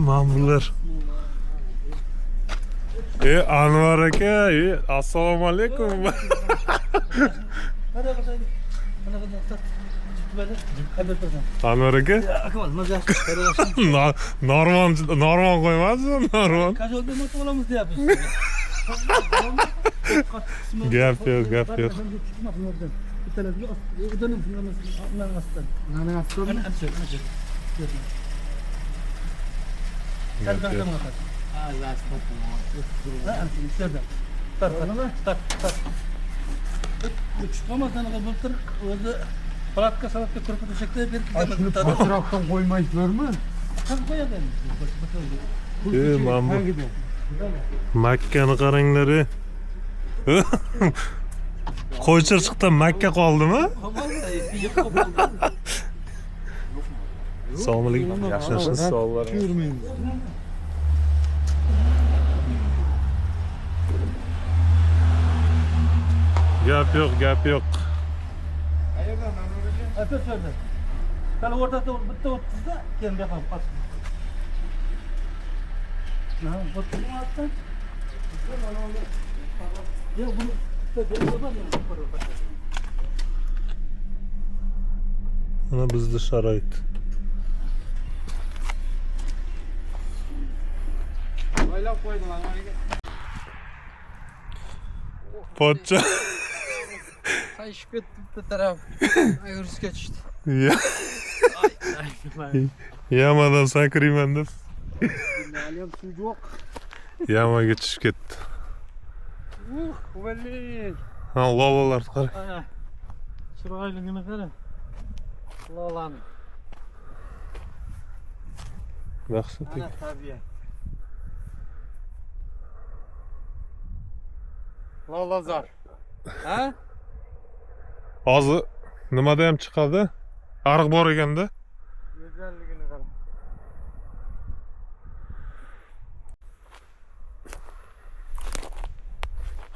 Mamurlar. Anvar aka, assalomu alaykum. Anvar aka? Normal qo'ymadingizmi? Normal. Gap yo'q, gap yo'q. Palatka salatga ko'rpa to'shakda berib Atrofdan qo'ymaysizlarmi? Mana bu Makkani qaranglar. Qo'ychirchiqdan Makka qoldimi? Assalomu alaykum. Yaxshimisiz? Sog'lar. Gap yo'q, gap yo'q. Kana o'rtada bitta o'ttizda keyin bu yoqqa qolsin. Mana bizda sharoit. Oylab qo'ydim Anvarga. Pochcha. Qayshib ketdi bitta taraf. Ayurusga tushdi. Yamadan sakrayman deb. Aliyam suv yo'q. Yamaga tushib ketdi. Quvvatli. Ha, lolalar qara. Chiroyligini qara. Lolani. Yaxshi. Ana tabiat. Lolazor. Ha? Hozir nimada ham chiqadi? Ariq bor ekanda. Go'zalligini qara.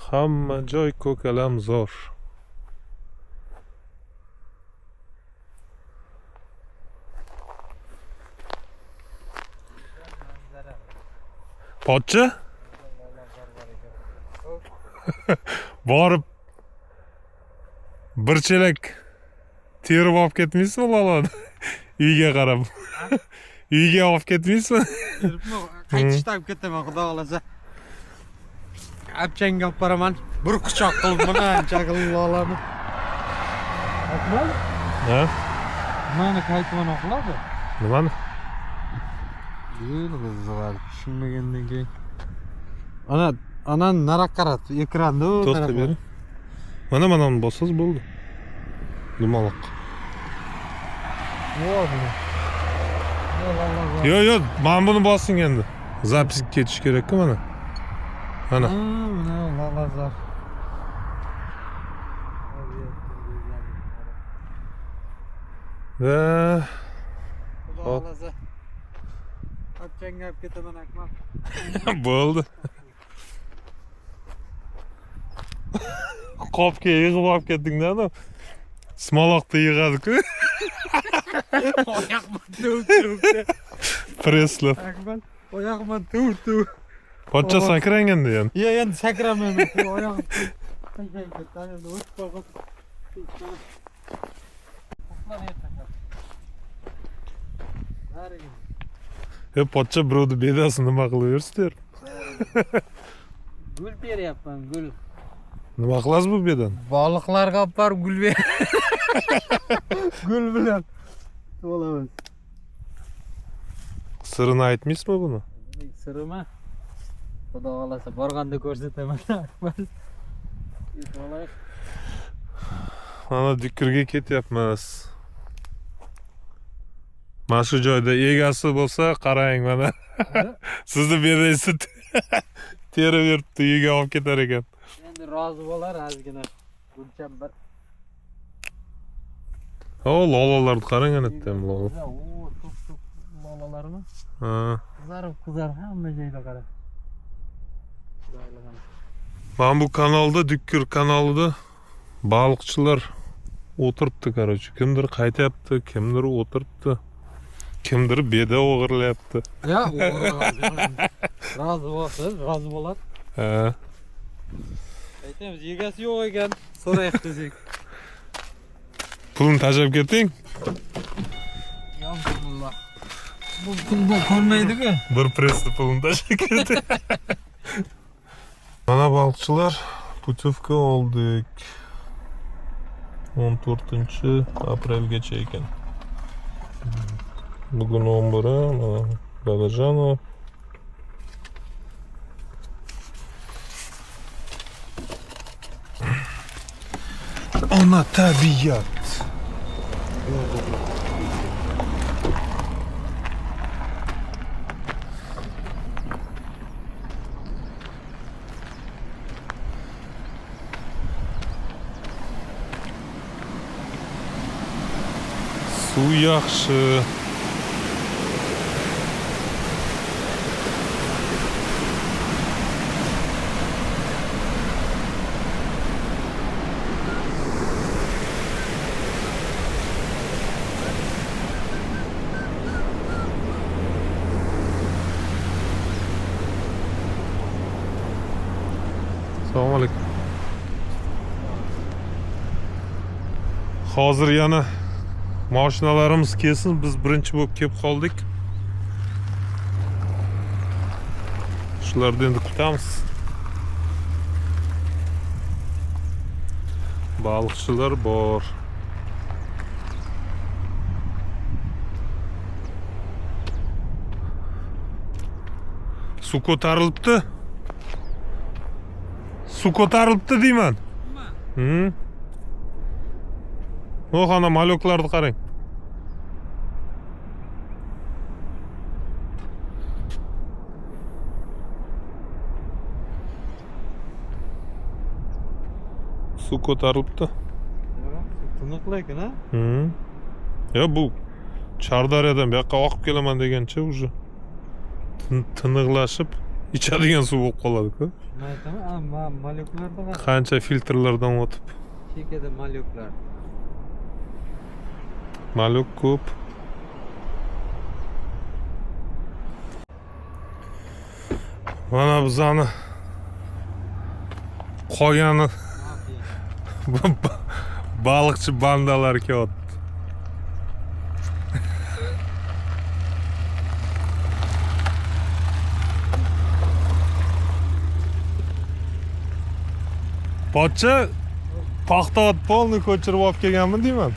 Hamma joy ko'kalam zo'r. Pochcha? Borib bir chelak terib olib ketmaysizmi lolani? Uyga qarab. Uyga olib ketmaysizmi? Qaytishda olib ketaman, xudo xolasa. Apchangga olib boraman. Bir quchoq qilib buncha qilib lolani. Akmal? Ha? Mana qaytman oqladi. Nimani? Tushunmagandan keyin. Ana nara qarab, ekranda u To'xtab bering. Mana bossangiz bo'ldi. Dumaloq. Yo'q, men buni bossing endi. Zapis ketish kerak-ku mana. Mana. Mana lolazor. Va Xudo xolasa. Apchangga olib ketaman Akmal. bo'ldi. Qopga yig'ib olib ketding-da. Smoloqda yig'adi-ku. Oyoqman tuv. Preslab. Akmal, oyoqman tuv. Pochcha sakranganda ham. Yo, endi sakramayman. Oyog'im. Pochcha birovni bedasini nima qilaversiz? Gul beryapman, gul. Nima qilasiz bu bedan? Baliqlarga olib borib gul ber. Gul bilan bo'lamiz. Sirini aytmaysizmi buni? Sirimi? Xudo xolasa borganda ko'rsataman. Mana dikirga ketyapmiz. Mana shu joyda egasi bo'lsa, qarang mana. Sizni bedangizni terib yuribdi, uyga olib ketar ekan. Endi rozi bo'lar ozgina. Gulcham bir. Lolalarni qarang ana tam lola. To'p lolalarmi? Ha. Qizarib hamma joyda qara. Ben bu kanalda, Dükkür kanalida baliqchilar o'tiribdi, короче. Kimdir qaytyapti, kimdir o'tiribdi. Kimdir beda o'g'irlayapti. Ya, razı bo'lsin, razı bo'lar. Ha. Aytamiz, egasi yo'q ekan, so'raylik desak. Pulni tashlab keting. Alhamdulillah. Bu pul ko'rmaydi-ku. Bir presni pulni tashlab keting. Mana balıkçılar, putyovka oldik. 14-aprelgacha ekan. Bugun 11-i, Dadajonov. Ona tabiat. Suv yaxshi. Assalomu alaykum. Hozir yana mashinalarimiz kelsin, biz birinchi bo'lib kelib qoldik. Shularni endi kutamiz. Balıkçılar bor. Suv ko'tarilibdi. Suv ko'tarilibdi deyman. O ana maloklarni qarang. Suv ko'tarilibdi. Tiniqli ekan, ha? Ya bu Chordaryodan bu yoqqa oqib kelaman degancha уже tiniqlashib ichadigan suv bo'lib qoladi-ku. Men aytaman, maloklarda Qancha filtrlardan o'tib. chekada maloklar. Malok ko'p. Mana bizani qolgani balıkçı bandalar kelyapti. Pochcha paxta ot polni ko'chirib olib kelganmi deyman.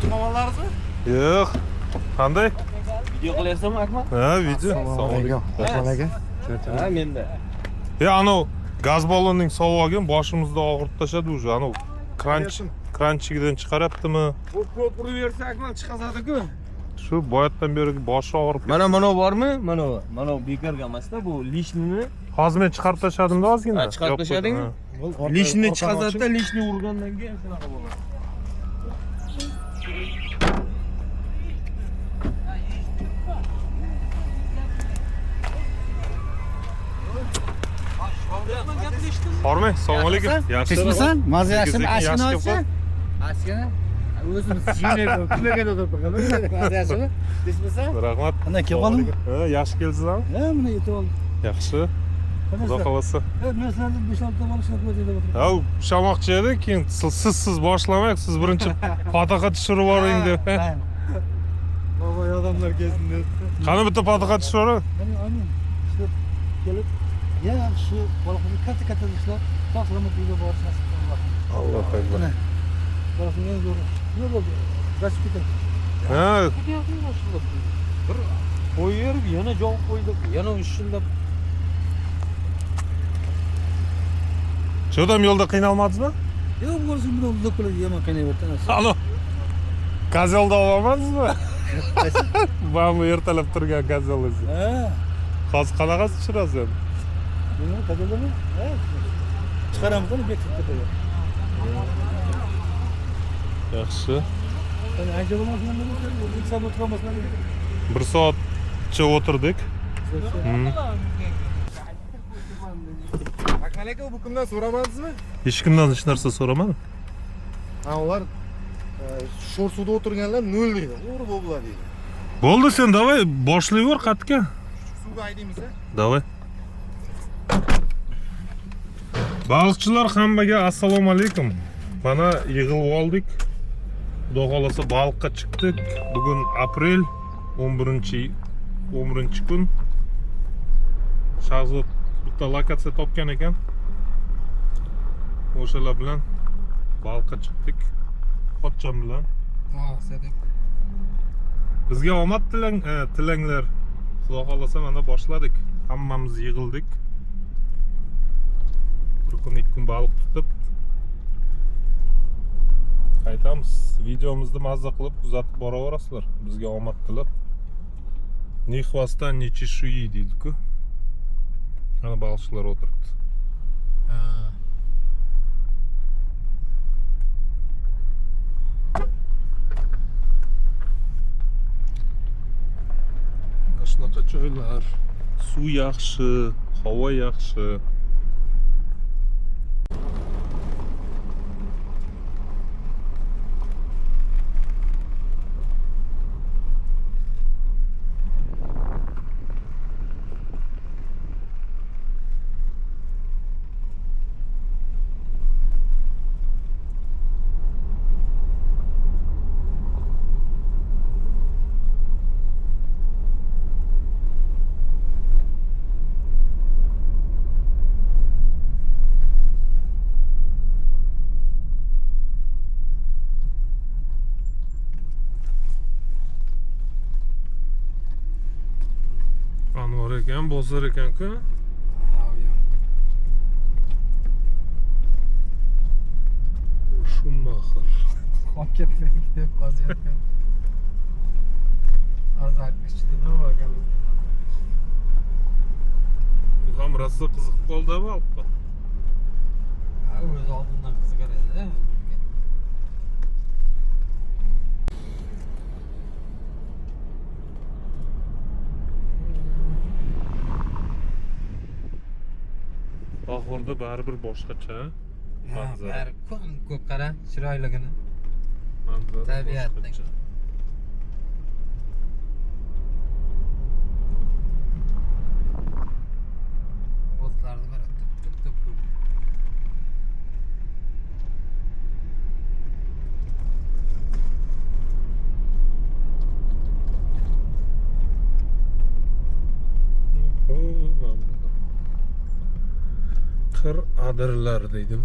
Tutmamalarızmı? Yo'q. Qanday? Video qilyapsanmi Akmal? Ha, video. Rahmat aka. Ha, menda. Ya anav gaz ballonning sovug'iga boshimizda og'irtib tashladi уже. Anav kranchigidan chiqaryaptimi? Bu ko'p uraversa Akmal chiqazadi-ku. Shu boyatdan beri boshi og'rib. Mana bormi? Mana bekorga emasda, bu lishnini Hozir men chiqarib tashladim-da ozgina. chiqarib tashladingmi? Lishnini chiqazadi-da, lishni urgandan keyin shunaqa bo'ladi. Hormang, assalomu alaykum. Tinchmisan? Mazza yaxshimi? Ashkina Yaxshi olsa? Ashkina? O'zimiz yeymaydi, kullagan o'tirib qolamiz. Mazza yaxshimi? Tinchmisan? Rahmat. Qanday kelib qolding? Ha, yaxshi kelsizlarmi? Ha, mana yetib oldim. Yaxshi. Xudo xolasa. Men sizlarni 5-6 ta bola ishlab qo'ydim. Ha, ushlamoqchi edi, keyin siz boshlamang, siz birinchi pataqa tushirib yuboring deb. Baba odamlar kelsin deb. Qani bitta pataqa tushirib yuboring. Mana amin. Ishlab kelib, ya shu bola katta ishlar, taqsimot uyga borish nasib qildi. Alloh akbar. Bolasini eng zo'ri. Nima bo'ldi? Qochib ketdi. Ha, Bir qo'yib, yana joy qo'ydik. Yana shunda Shodam yo'lda qiynalmadingizmi? Yo'q, bo'lsa buni do'kilib yomon qiynayapti. Alo. Gazelda olmadingizmi? Mana ertalab turgan gazelingiz. Ha. Hozir qanaqasi tushirasiz endi? Nima qadrdami? Ha. Chiqaramiz-da, bekitib ketadi. Yaxshi. Qani ancha bo'lmasdan nima? 2 soat o'tirmasdan. 1 soatcha o'tirdik. Rahman aka bu kimdan so'ramadingizmi? Hech kimdan hech narsa so'ramadim. Ha, ular sho'r suvda o'tirganlar 0 deydi. O'g'ri bo'ldilar deydi. Bo'ldi, sen davay boshlayver qatga. Suvga haydaymiz-a? Davay. Balıqchilar hammaga assalomu alaykum. Mana yig'ilib oldik. Xudo xolasa baliqqa chiqdik. Bugun aprel 11-kun. Shahzod bitta lokatsiya topgan ekan. O'shalar bilan baliqqa chiqdik. Pochcham bilan. Ha, Sadiq. Bizga omad tilanglar. Xudo xolasa mana boshladik. Hammamiz yig'ildik. Bir kun 2 kun baliq tutib qaytamiz. Videomizni mazza qilib kuzatib boraverasizlar. Bizga omad tilab. Ni xvostdan ni чешуи deydi-ku. Mana baliqchilar o'tiribdi. Shunaqa joylar, suv yaxshi, havo yaxshi. Anvar ekan, bozor ekan-ku. Schumacher. Qolib ketmaylik deb vaziyatga. Azar ichdi-da bakalım. Bu ham rosa qiziqib qoldi baliqqa. Ha, o'z oldindan qiziqar edi. Bahorda baribir boshqacha. Manzara. Bari ko'k qara, chiroyligini. Manzara Tabiatning. boshqacha. Bulutlarni qara, tup. Qir adirlar deydim.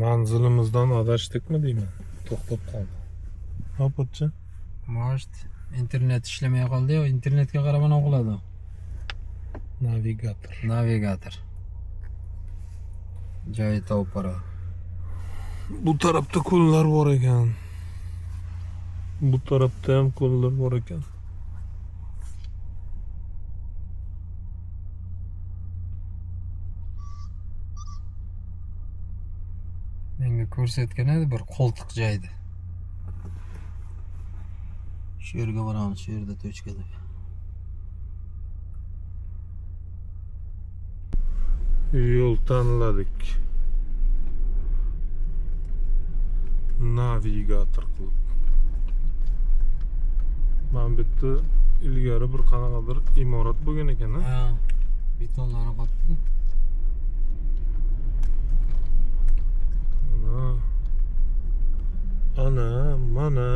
Manzilimizdan adashdikmi deyman. To'xtab qoldi. Hopatcha. Может, internet ishlamay qoldi-yu, internetga qaramay o'qiladi. Navigator. Joyi topib boradi. Bu tarafda ko'llar bor ekan. Bu tarafda ham ko'llar bor ekan. Menga ko'rsatgan edi bir qo'ltiq joyda. Shu yerga boramiz, shu yerda to'chkada. Yo'l tanladik. Navigator qilib. Men bitta ilgari bir qanaqadir imorat bo'lgan ekan, Ha, betonlari qotdi. Mana.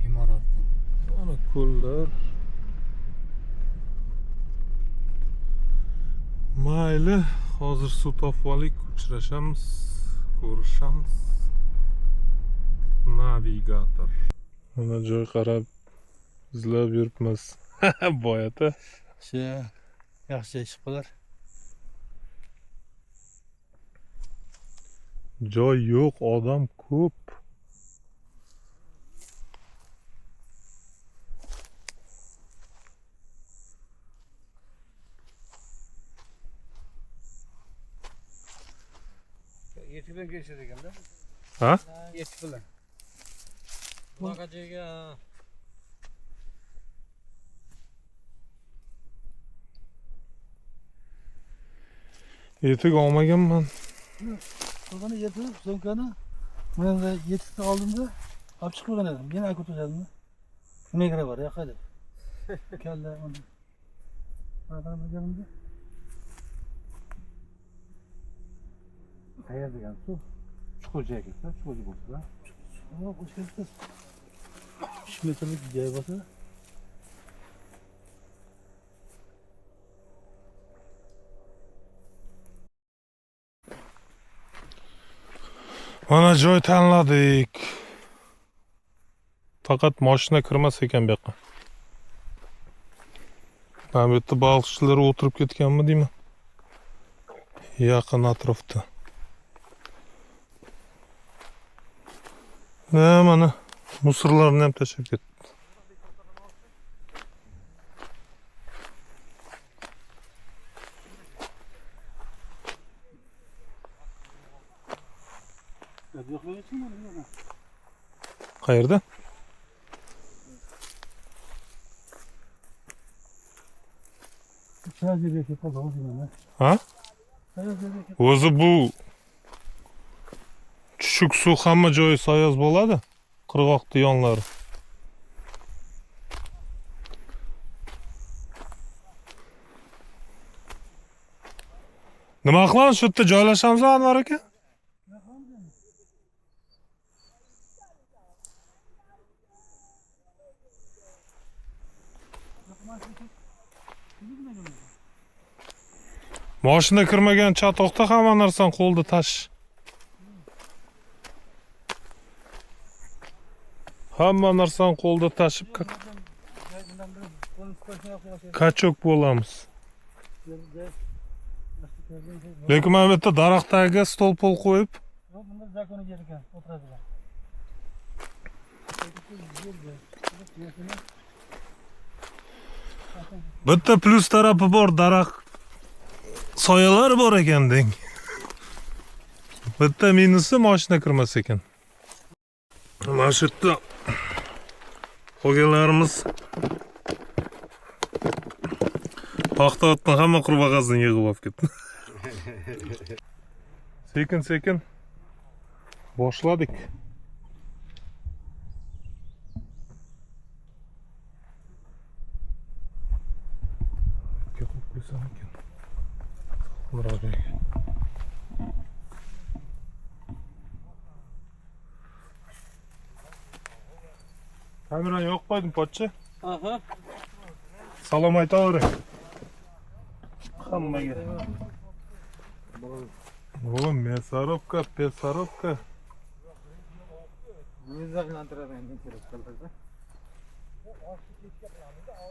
Imorat. Mana ko'llar. Mayli, hozir suv topib olik, uchrashamiz, ko'rishamiz. Navigator. Mana joy qarab izlab yuribmiz. Boyata. Shu yaxshi ish qilar. Joy yo'q, odam ko'p. Yetib bilan kelishadi ekanda. Ha? Eti bilan. Bagajaga. Etik olmaganman. So'zini yetib, so'mkani men de yetibni oldimda olib chiqib qo'ygan edim. Men aytib o'tirdim. Shunga kira bor, yo'q edi. Kalla uni. Mana bu Qayerda degan suv? Chuqurcha ketsa, chuqurcha bo'lsa. Yo'q, o'sha yerda 5 metrlik joy bo'lsa, Mana joy tanladik. Faqat mashina kirmas ekan bu yoqqa. Mana bu yerda balıqchilar o'tirib ketganmi deyman. Yaqin atrofda. Mana musorlarni ham tashlab ketdi. Qayerda? sadece ketib qoldim. Ha? Sadece O'zi bu tushuk suv hamma joyi sayoz bo'ladi. Qirg'oqning yonlari. Nima qilamiz? Shu yerda joylashamiz, Anvar aka? Mashina kirmagan chatoqda hamma narsani qo'lda tashish. Hamma narsani qo'lda tashib kachok bo'lamiz. Lekin mana bu yerda daraxt tagiga stol pol qo'yib, bunda zakoni yer ekan, o'tiradilar. bitta plyus tarafi bor, daraxt soyalar bor ekan deng. Bitta minusi mashina kirmas ekan. Mana shu yerda qolganlarimiz paxta otdan hamma qurbaqasini yig'ib olib ketdi. Sekin boshladik. Qo'yib qo'ysam ekan. Kamerani yo'q qo'ydim, pochcha. Aha. Salom aytavering. Hammaga. Oğlum, мясорубка, песорубка. Muzaqlantiradi endi kerak qiladi.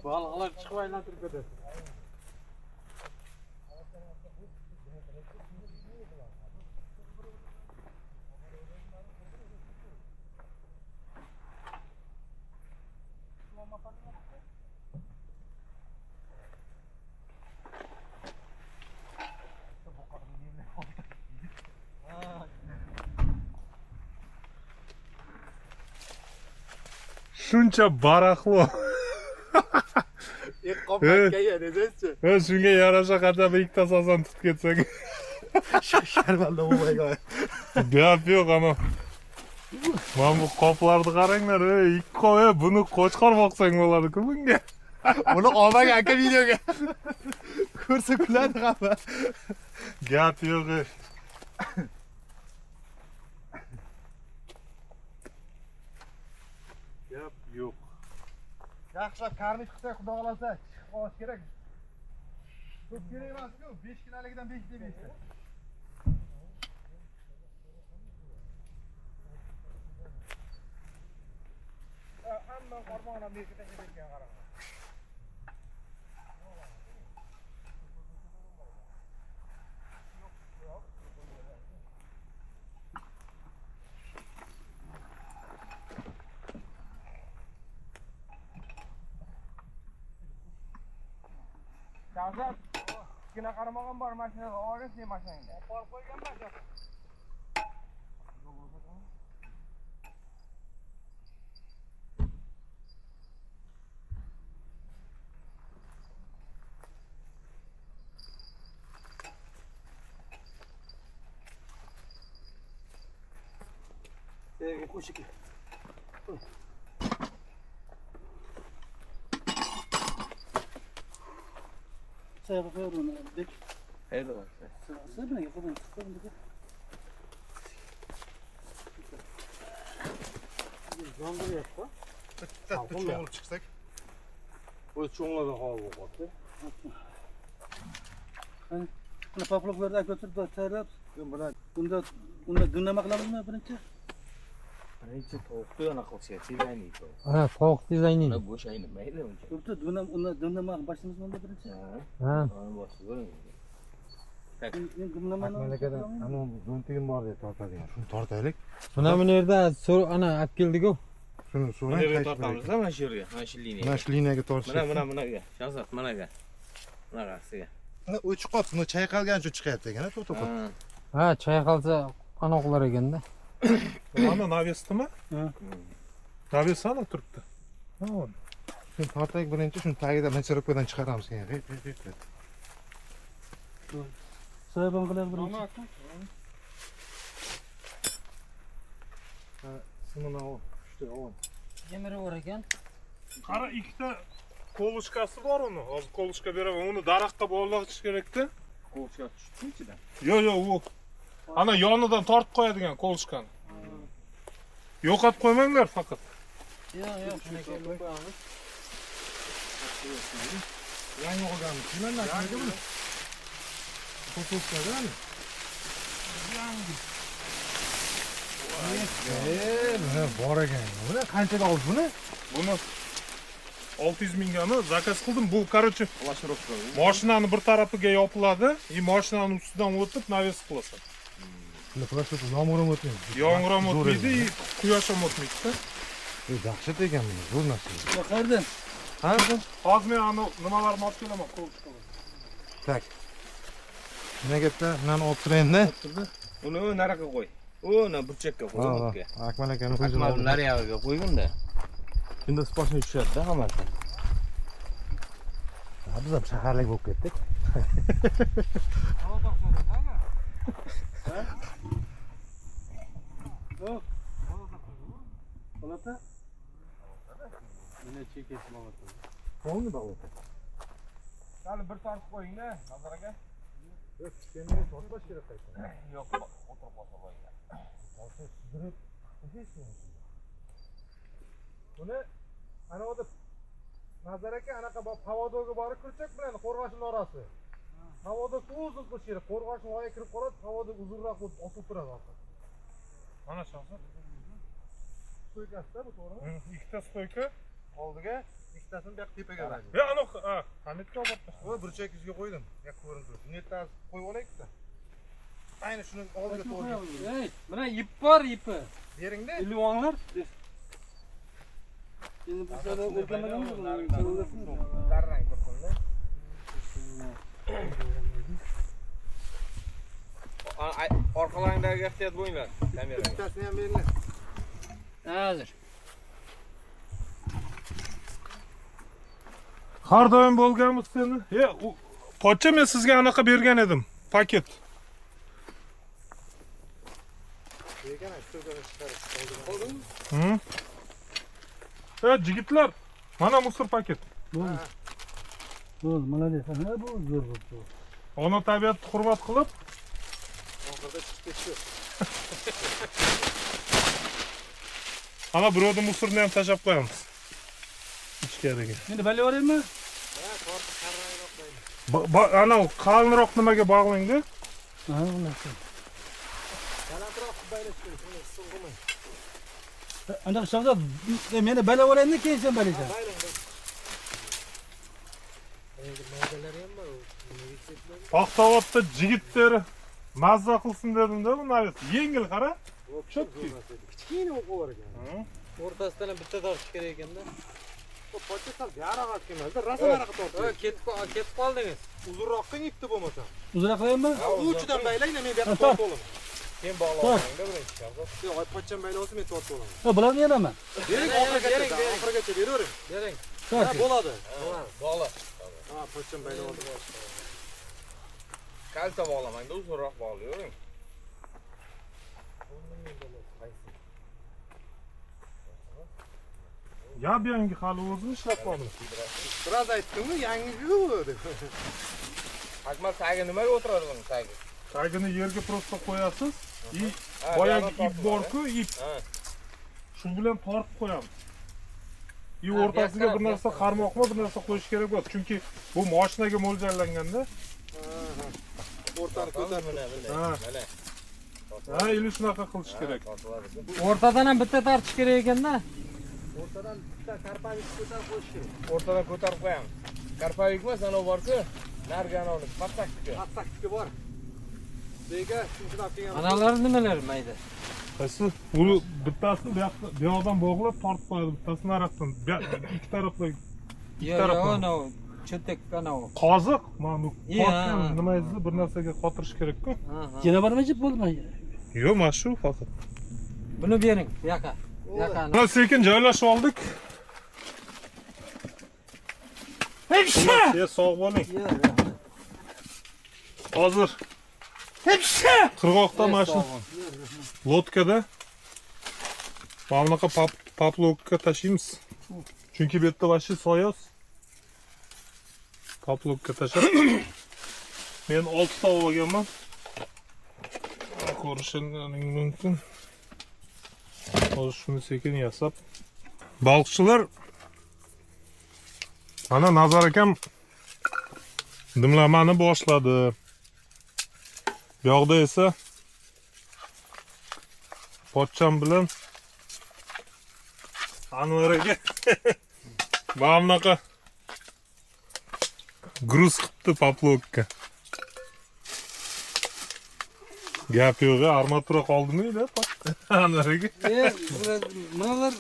Balıqlar chiqib aylantirib ketadi. Shuncha baraqlo. Qopatga yedinchi. Shunga yarasha qancha ikkita sozon tutib ketsak. Sharmanda bo'lmaydi. Gap yo'q ana. Mana bu qoplarni qaranglar, ikki qop, buni qo'chqor boqsang bo'ladi-ku bunga. Uni olmang aka videoga. Ko'rsa kuladi hamma. Gap yo'q. Gap yo'q. Yaxshilab karmit qilsak, xudo xolasa chiqib qolish kerak. Ko'p kerak emas-ku, 5 kinaligidan 5 deb esa. Hamma qormoqdan bekitaga ketgan qarang. Kazak, kichkina qaramagan bor mashinani olgan sen mashinangda. Olib qo'yganman. Terga qo'sh aka. Sayfa qo'yarman deb. Haydi. Sen bilan qo'ydim. Bitta cho'g'ilib chiqsak. Bu cho'nglardan havo bo'ldi. Buni paploklarda ko'tirib tayyorlab, bunda nima qilamizmi birinchi? Birinchi tovuqni yana qilishga tezlaydi. Ha, tovuq dizayni. Mana go'sht aynimaydi uncha. Bo'pti, nima boshimizmi bunda birinchi? Ha. Boshqa Akmalakadan ana zo'ntigim bor deb tortadigan. Shuni tortaylik. Mana bu yerda ana olib keldik-ku. Shuni Mana so'rang. yerga tortamiz-da, mana shu yerga, mana shu liniyaga. Mana shu liniyaga tortishimiz. Managa. Shahzod, managa. Bunaqasiga. O'chib qolibdi. Buni chayqalgancha chiqyapti ekan, to'xtab. Ha, chayqalsa qanoqlar ekanda. Mana navesdimi? Ha. Naves ana turibdi. Ha. Shuni tortaylik birinchi, shuni tagida mecharovkadan chiqaramiz keyin. Sayban qilar birinchi. Simon ol, ishda ol. Yemiri bor ekan. Qara ikkita kolushkasi bor uni. Hozir kolushka beraman. Uni daraxtga bog'lash kerak-da. Qo'lga tushdi ichidan. Yo'q, u. Ana yonidan tortib qo'yadigan kolushkani. Yo'qotib qo'ymanglar faqat. Yo'q, shuni qo'yamiz. Yangi olganmiz. Nimadan chiqadi buni? Fotoskadami? Mana bor ekan. Buni qanchaga oldi buni? Buni 600 mingani zakaz qildim. Bu, короче, Flashrovka. mashinani bir tarafiga yopiladi, mashinani ustidan o'tib naves qilasan. Buni просто yomg'ir ham o'tmaydi. Yomg'ir ham o'tmaydi, quyosh ham o'tmaydi-da. Dahshat ekan buni, zo'r narsa. Qayerdan? Ha? Hozir men ani nimalarni olib kelaman, kolushkalar. Tak. Nima gapda? Bunani olib turaymi? Uni nariga qo'y. Uni burchakka qo'y. Akmal akani o'zini Akmal oldi. nariga qo'yganda. Shunda sposhni tushadi-da hammasi. Biz ham shaharlik bo'lib ketdik. Yo'q. Olata? Meni chekasi olata. Qo'yni bog'lata. Hali bir tortib qo'ying-da, Nazar aka. Yo'q, seni tortib kerak qayta. Yo'q, o'tirib olsa bo'ladi. Hozir sudrab qo'yasizmi? Buni ana o'da Nazar aka anaqa havodoga borib kirchak bilan qo'rg'oshin orasi. Havoda uzun qilish kerak. Qo'rg'oshin voyaga kirib qoladi, havoda uzunroq bo'lib osib turadi orqa. Mana shunisi. Stoykasida bu to'g'rimi? Ikkita stoyka. Oldiga, ikkitasini bu yoq tepaga qo'ydim. Ya, anu, Hamidga olib qo'ydim. Voy, burchak yuziga qo'ydim. Yo'q ko'rinib turibdi. Netdan qo'yib olaylik-da. Ayni shuni oldiga to'g'ri. Ey, mana ip bor, ipi. Bering-da. Ilvonlar. Endi bizlar o'rganmaganmiz. Tarrang tursin-da. Orqalaringdagi ehtiyot bo'linglar. Kameraga. Bittasini ham beringlar. Hozir. Har doim bo'lganmiz seni. Qo'cha men sizga anaqa bergan edim, paket. Bergan, stoykani chiqarib oldim. Jigitlar, mana musor paket. Bo'ldi, молодец. Ha, bu zo'r bo'ldi. Ona tabiatni hurmat qilib, Oxirida chiqib ketdi. ana birovni musorni ham tashab qo'yamiz. Ichkariga. Endi balayveraymi? Ha, tortib qarrangroq qo'ydim. Ana qalinroq nimaga bog'lang-da. Ha, unaqa. Balandroq baylash kerak, uni issiq bo'lmay. Anda Shahzod, meni balayveraymi, keyin sen balaysan. Paxtavodda jigitlar mazza qilsin dedim-da, bu navis. Yengil qara. Chotki. Kichkina o'qib ekan. O'rtasidan ham bitta tortish kerak ekanda. Bu pochta sal yarog'at kelmadi. Rasm araqa tortdi. Ketib qoldingiz. Uzunroq qing ipni bo'lmasa. Uzra qilaymi? U uchidan baylaylar, men bu yoqqa tortib olaman. Keyin bog'layman-da birinchi. Yo'q, pochcham bayla olsa men tortib olaman. Ha, bularni beraman. Bering, oxirigacha beravering. Bering. Ha, bo'ladi. Bog'la. Ha, pochcham bayla oldim. Kalta bog'lamang-da, uzunroq bog'layvering. Yap yangi hali o'zini ishlab Biroz aytdim-ku, yangi-ku deb. Akmal tagi nimaga o'tiradi buni tagi? Tagini yerga prosta qo'yasiz. Boyagi ip bor-ku, ip. Shu bilan tortib qo'yamiz. O'rtasiga bir narsa qarmoqmi, bir narsa qo'yish kerak bo'ladi. Chunki bu mashinaga mo'ljallanganda. O'rtani ko'tarib Mana. Ha, ili shunaqa qilish kerak. O'rtadan ham bitta tortish kerak ekanda. O'rtadan bitta karpavik ko'tarib qo'yish kerak. O'rtadan ko'tarib qo'yamiz. Karpavik emas, ana borsa, narigi anavni patsaktika. Patsaktika bor. Bega shunchilab kelgan. Analar nimalar mayda? Qaysi? Uni bittasini bu yoqdan bog'lab tortib qo'yadi, bittasini naraqdan. Ikki tarafdan. Yo'q, no. Cho'tak anav. Qoziq, mana bu Iya. tortgan nimangizni bir narsaga qotirish kerak-ku. Yana bormi jib bo'ldimi? Yo'q, mana shu faqat. Buni bering, yoqa. Yoqa. Mana sekin joylashib oldik. Hepsi. Sog' bo'ling. Hozir qirg'oqda mana shu lotkada mana bunaqa paplovka tashiymiz. Chunki bu yerda vashi soyoz. Paplovka tashab. Men 6 ta olganman. Ko'rishingiz mumkin. Hozir shuni sekin yasab. Balıqchilar mana Nazar akam dimlamani boshladi. Bu yoqda esa pochcham bilan Anvar aka mana bunaqa gruz qilibdi paplovka. Gap yo'q, armatura qoldimi-da? Anvar aka. Bunalar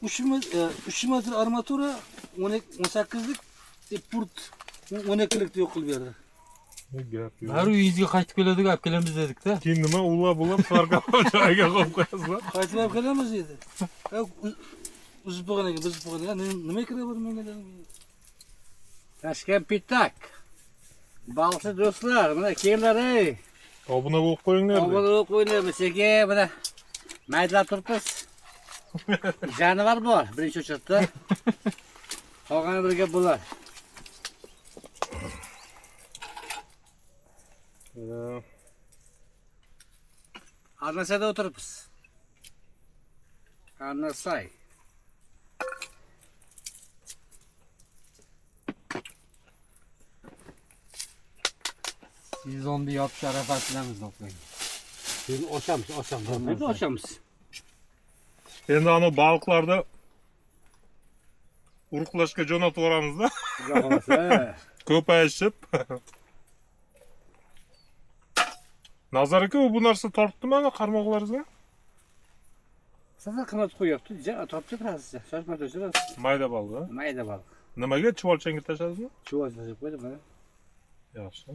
3 metr armatura, 18lik purt 12lik yo'q qilib berdi. Gap yo'q. Har uyingizga qaytib keladiku, olib kelamiz dedik-da. Keyin nima ulab farqi joyiga qo'yib qo'yasizlar. Qaytib olib kelamiz dedi. Uzib qo'ygan ekan, buzib qo'ygan ekan. Nima kerak bo'ldi menga dedim. Tashkent pitak. Balchi do'stlar, mana kelinglar ey. Obuna bo'lib qo'yinglar. Obuna bo'lib qo'yinglar, sekin mana maydalab turibmiz. Jonivar bor, birinchi o'chirtda. Qolgani birga bo'lar. Arnasada o'tiribmiz. Arnasay. Siz onu yopish arafatilamiz o'qlang. Keyin ochamiz. Endi ana baliqlarda urug'lashga jo'natib yuboramiz-da. Ko'payishib. Nazar aka, bu narsa tortdimi ana qarmoqlaringizga? Sizlar qanot qo'yapti, topib turasiz. Shoshma turasiz. Mayda baliq. Mayda baliq. Nimaga chivolchanga tashladingizmi? Chivolcha tashlab qo'ydim mana. Yaxshi.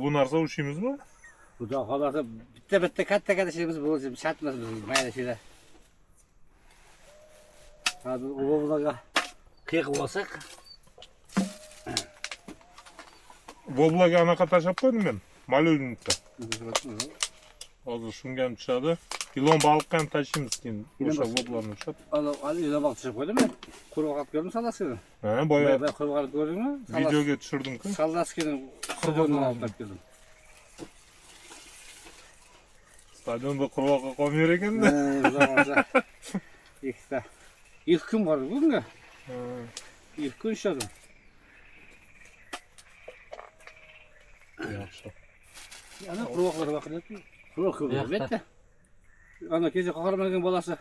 Bu narsa ushimizmi? Xudo xolasa bitta katta ishimiz bo'lsa shart emas bizga mayda shira. Hozir o'g'illarga qiyiqib olsak. Boblaga anaqa tashlab qo'ydim men. Malyuzinta. Hozir shunga ham tushadi. Ilon baliqqa ham tashiymiz keyin. O'sha boblarni ushlab. Ilon baliq tushib qo'ydimmi? Quruq olib ko'rdim salasini. Ha, boya Quruq olib ko'rdingmi? videoga tushirdim-ku. Salaskini stadiondan olib keldim. Stadionda qurg'oqqa qolmayar ekanda. Ikkita. 2 kun bor bunga. 2 kun ishladim. Yaxshi. Ana quruqlar baqilyapti. Quruq bitta. Ana kecha qahramonning bolasi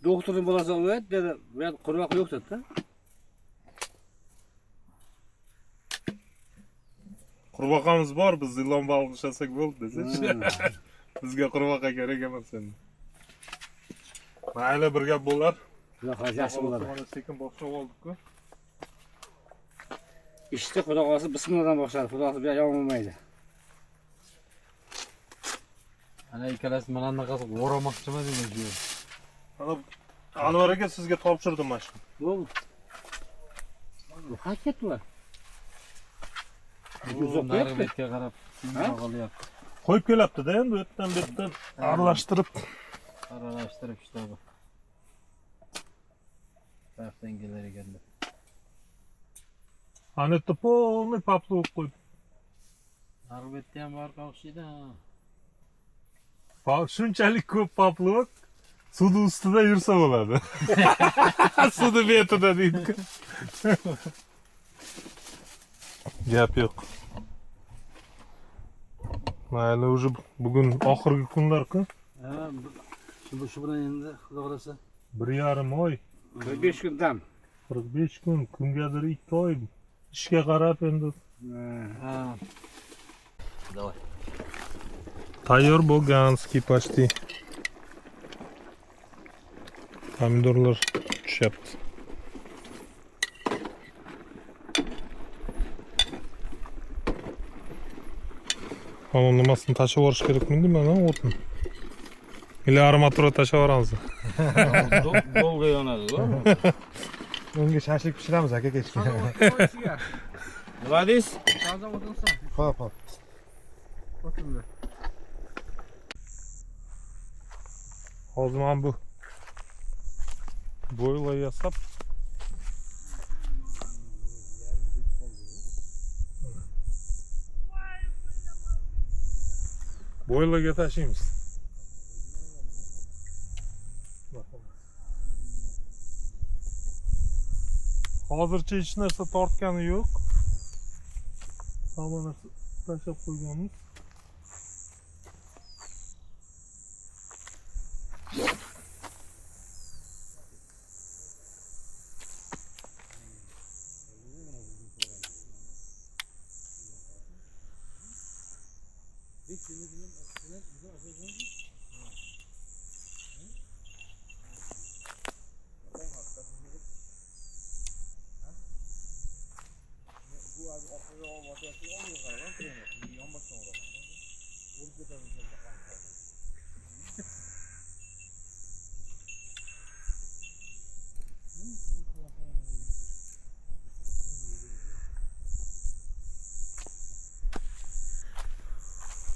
doktorning bolasi o'tdi dedi, bu yer quruq yo'q dedi-da. Qurbaqamiz bor, biz ilon baliq ushlasak bo'ldi desa-chi. Bizga qurbaqa kerak emas endi. Mayli, bir gap bo'lar. Xudo yaxshi bo'ladi. Mana sekin boshlab oldik-ku. Ishni xudo xolasa bismillohdan boshladi. Xudo xolasa bu yomon bo'lmaydi. Ana ikkalasi mana bunaqasi o'ramoqchimi dedi. Ana Anvar aka sizga topshirdim mana shu. Bu haqiqat bu. Nariga qarab, qo'yapti. Qo'yib kelyapti-da endi bu yerdan aralashtirib işte bu. tarafdan kelar ekanlar. Ana yerda polniy poplov qo'ydi. Narigi betda ham bor o'xshaydi. Shunchalik ko'p poplov suvni ustida yursa bo'ladi. Suvni betida deydi. Gap yo'q. Mayli, уже bugun oxirgi kunlar-ku. Ha, shu bilan endi xudo xolasa 1,5 oy, 45 kun dam. 45 kun, kungadir 2 oy ishga qarab endi Ha. Давай. tayyor bo'lganski почти. Pomidorlar tushyapti. Ana nimasini tashlab yuborish kerakmidi mana o'tni? Или armatura tashlab yuboramiz. Dolga yonadi-ku. Unga shashlik pishiramiz aka kechga. Nima deysiz? Xo'p, xo'p. Hozir mana bu bo'yla yasab bo'ylaga tashlaymiz. Hozircha hech narsa tortgani yo'q. Hamma narsa tashlab qo'yganmiz.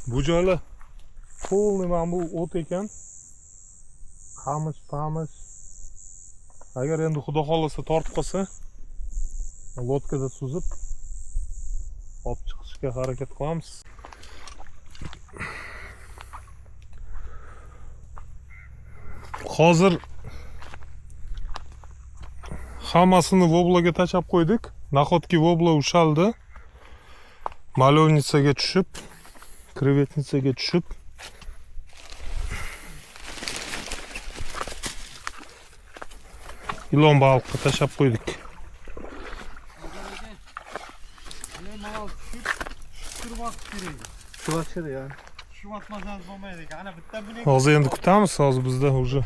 Bu joylar polniy mana bu o't ekan. Qamish. Agar endi xudo xolasa tortib qolsa, lotkada suzib olib chiqishga harakat qilamiz. Hozir hammasini voblaga tashlab qo'ydik. Nahotki vobla ushaldi, malovnitsaga tushib, krevetnitsaga tushib ilon baliqqa tashlab qo'ydik. Tushvatmasangiz bo'lmaydi ekan. Ana bitta buni Hozir endi kutamiz, hozir bizda уже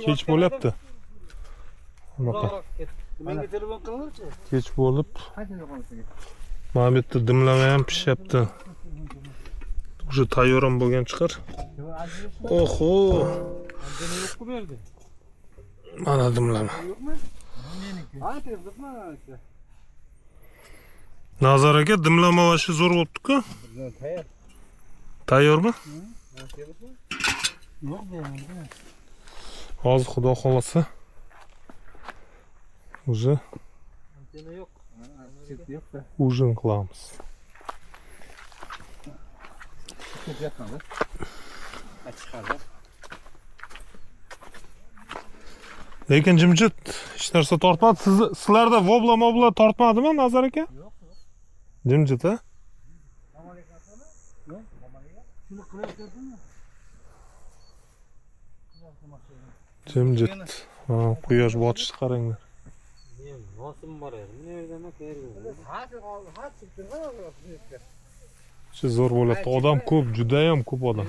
kech bo'lyapti. Bunaqa menga telefon qilingchi. kech bo'lib, mana bu yerda dimlama ham pishyapti. Уже tayyor ham bo'lgan chiqar. Oho! yo'q bu yerda. Mana dimlama. Ha, tezlikmi aka? Nazar aka, dimlama vashi zo'r bo'libdi-ku. Tayyor. Tayyormi? Yo'q bu endi. Hozir xudo xolasa уже Antena yo'q. Yo'q-da. ужин qilamiz. Ketyapman-da. Chiqadi. Lekin jimjit hech narsa tortmadi. Sizlarda vobla tortmadimi, Nazar aka? Yo'q. Jimjit, ha? Shuni qilyapsizmi? Jimjit. Ha, quyosh botishni qaranglar. Nosim bor edi. Nima yerdan keldi? Shu zo'r bo'lyapti. Odam ko'p, juda ham ko'p odam.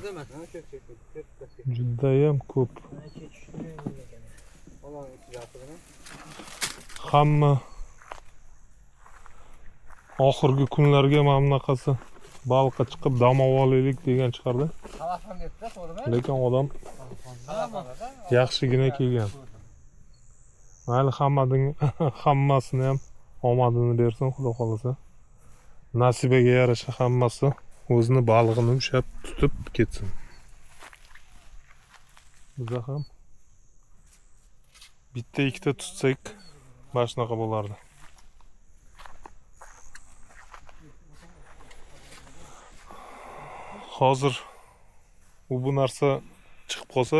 Juda ham ko'p. Hamma oxirgi kunlarga mana bunaqasi baliqqa chiqib dam olaylik degan chiqardi. Lekin odam yaxshigina kelgan. Mayli hammasini ham omadini bersin, xudo xolasa. Nasibaga yarasha hammasi o'zini balig'ini ushlab tutib ketsin. Biza ham bitta ikkita tutsak Mana shunaqa bo'lardi. Hozir bu narsa chiqib qolsa,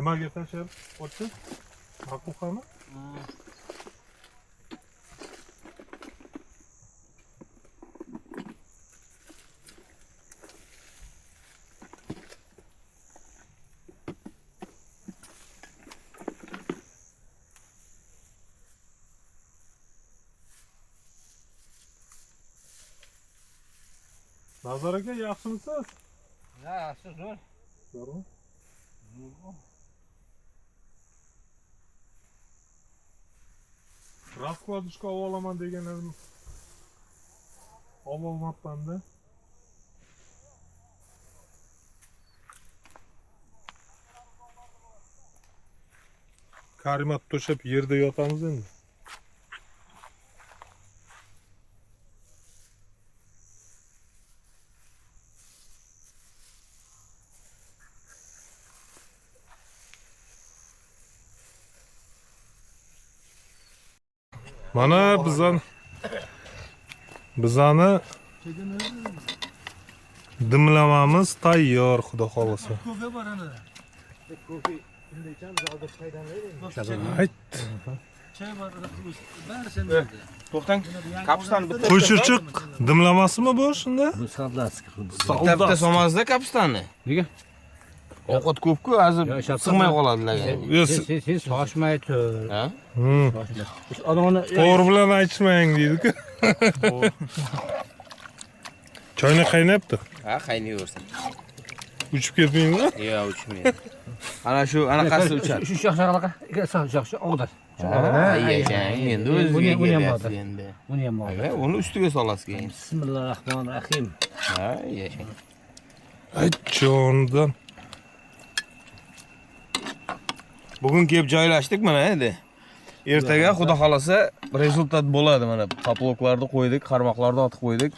nimaga tashlab qo'ysiz? Haqiqatmi? Nazar aka, yaxshimisiz? Ha, yaxshi, zo'r. Zo'rmi? Раскладушка olaman degan edim. Ololmabman-da. Karimat to'shab yerda yotamiz endi. Mana bizani dimlamamiz tayyor, xudo xolasa. Ko'ka bor ana. Ayt. Choy bor, bari senda. To'xtang. Kapustani bitta Qo'shirchiq dimlamasimi bu shunda? Bu soldatskiy. bitta solmazda kapustani. Nega? Ovqat ko'p-ku, azib sig'may qoladilar. Sen shoshmay tur. Ha? Odamni To'g'ri bilan aytishmang deydi-ku. Choyni qaynayapti. Ha, qaynayversin. Uchib ketmaymi? Yo'q, uchmaydi. Ana shu anaqasi uchadi. Shu shoxshaqa, shoxsha og'dir. Ayashang, endi o'ziga kelyapti endi. Buni ham bor. Uni ustiga solasiz keyin. Bismillahirrohmanirrohim. Ha, yashang. Ayt jondan. Bugun kelib joylashdik mana endi. Ertaga xudo xolasa rezultat bo'ladi mana. Poploklarni qo'ydik, qarmoqlarni otib qo'ydik.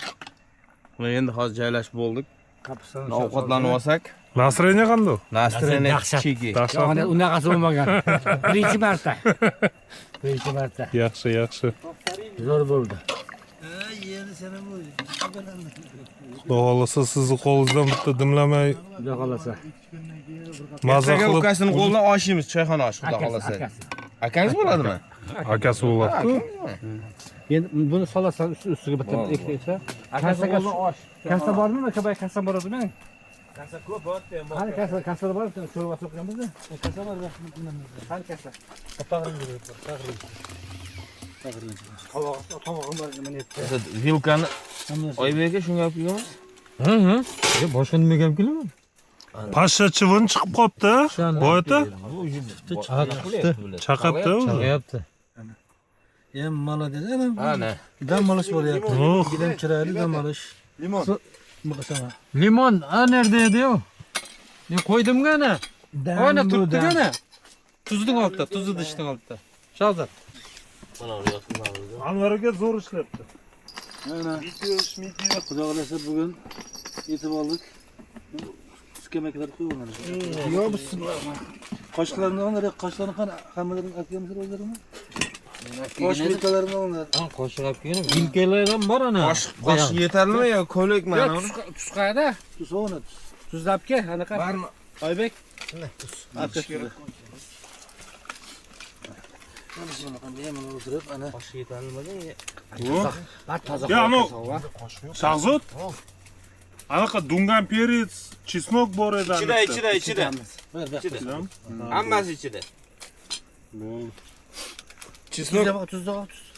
Mana endi hozir joylashib bo'ldik. Kapustani Ovqatlanib olsak, Nasreniya qanday? Nasrani Dahshat. cheki. Yo'q, unaqasi bo'lmagan. Birinchi marta. Birinchi marta. Yaxshi. Zo'r bo'ldi. Yerni seni bu. Xudo xolasa sizni qo'lingizdan bitta dimlamay Xudo xolasa. maza Ertaga qilib ukasini qo'lidan oshimiz, choyxona osh, xudo xolasa. Akangiz bo'ladimi? akasi bo'ladi-ku. Endi buni solasan ustiga bitta ikkita. Kasaga osh. Kasa bormi? Kabay kasa boradimi? Kasa ko'p bo'pti ham. Qani kasa bor, sho'rva so'qamiz. Kasa bor, Qani kasa. tag'irlangan. Tovog'im bor, nima netdi? Vilkani Oybekka shunga olib kelganmiz. Boshqa nimaga olib kelaman? Pashsha chivin chiqib qopti. Boyata Chiqdi. chaqabdi o'zi. Chaqayapti. Молодец. Ana. Ana. Dam olish bo'lyapti. Oh. Gilam chiroyli dam olish. Limon. Muqasama. Limon nerede ediyor? Ne koydum gene? Ana tuttu gene. Tuzun altında, tuzu dıştın altında. Şaldır. Anvar aka zo'r ishlabdi. Ana. Video, Xudo xolasa bugun yetib oldik. Suskamaklar qo'yganlar. Yo bismillah. Qoshlarni olar, qoshlarni qani hammalarini akamizni o'zlarini. Qosh bitalarini olar. Koşuk yapayım. Bilgelerden var ana. Qosh yetarlimi yo ko'ylak mana Yok uni? tuz kayda. Tuz so'na. Tuzlap ke. Hani kay. Barmi? Aybek. Arkasida. Mana shuni qanday yomon o'tirib ana. Koşuk yeterlimagan ya. Oh. Var taza. Ya ano Shahzod. Anaqa dungan perец, chesnok bor edi. İçide. Ver bak. Hammasi içide. Chesnok. Tuzda tuz.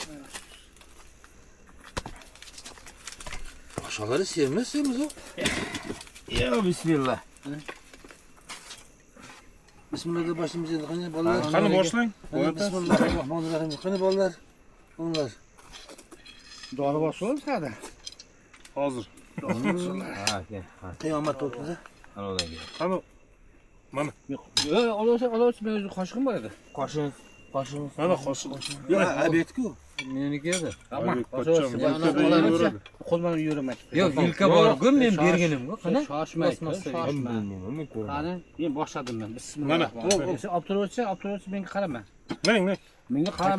Aşağıları sevmezseniz o. Ya bismillah. Bismillah da başımıza yedik. Hani bolalar. Qani boshlang. Bismillahirrahmanirrahim. Qani bolalar. Onlar. Doğru başlayalım sana. Hozir. Ha gel. Qiyomat o'tdi. Ana oradan gel. Qani, Yok. Olursa ben özü kaşıkım var edi. Qoshing. mana qoshiq. Yo'q, abetku. Meniki edi. Ama Aybek pochcham, Ya ana Vilkada qo'ldan yuraveradi. qo'ldan yuramak. Yo'q, vilka borku men berganim-ku. Qani? Shoshma, shoshma. Qani? Men boshladim men. Bismillah. Mana. Sen obturovchi menga qarama. Nang. Menga qarama.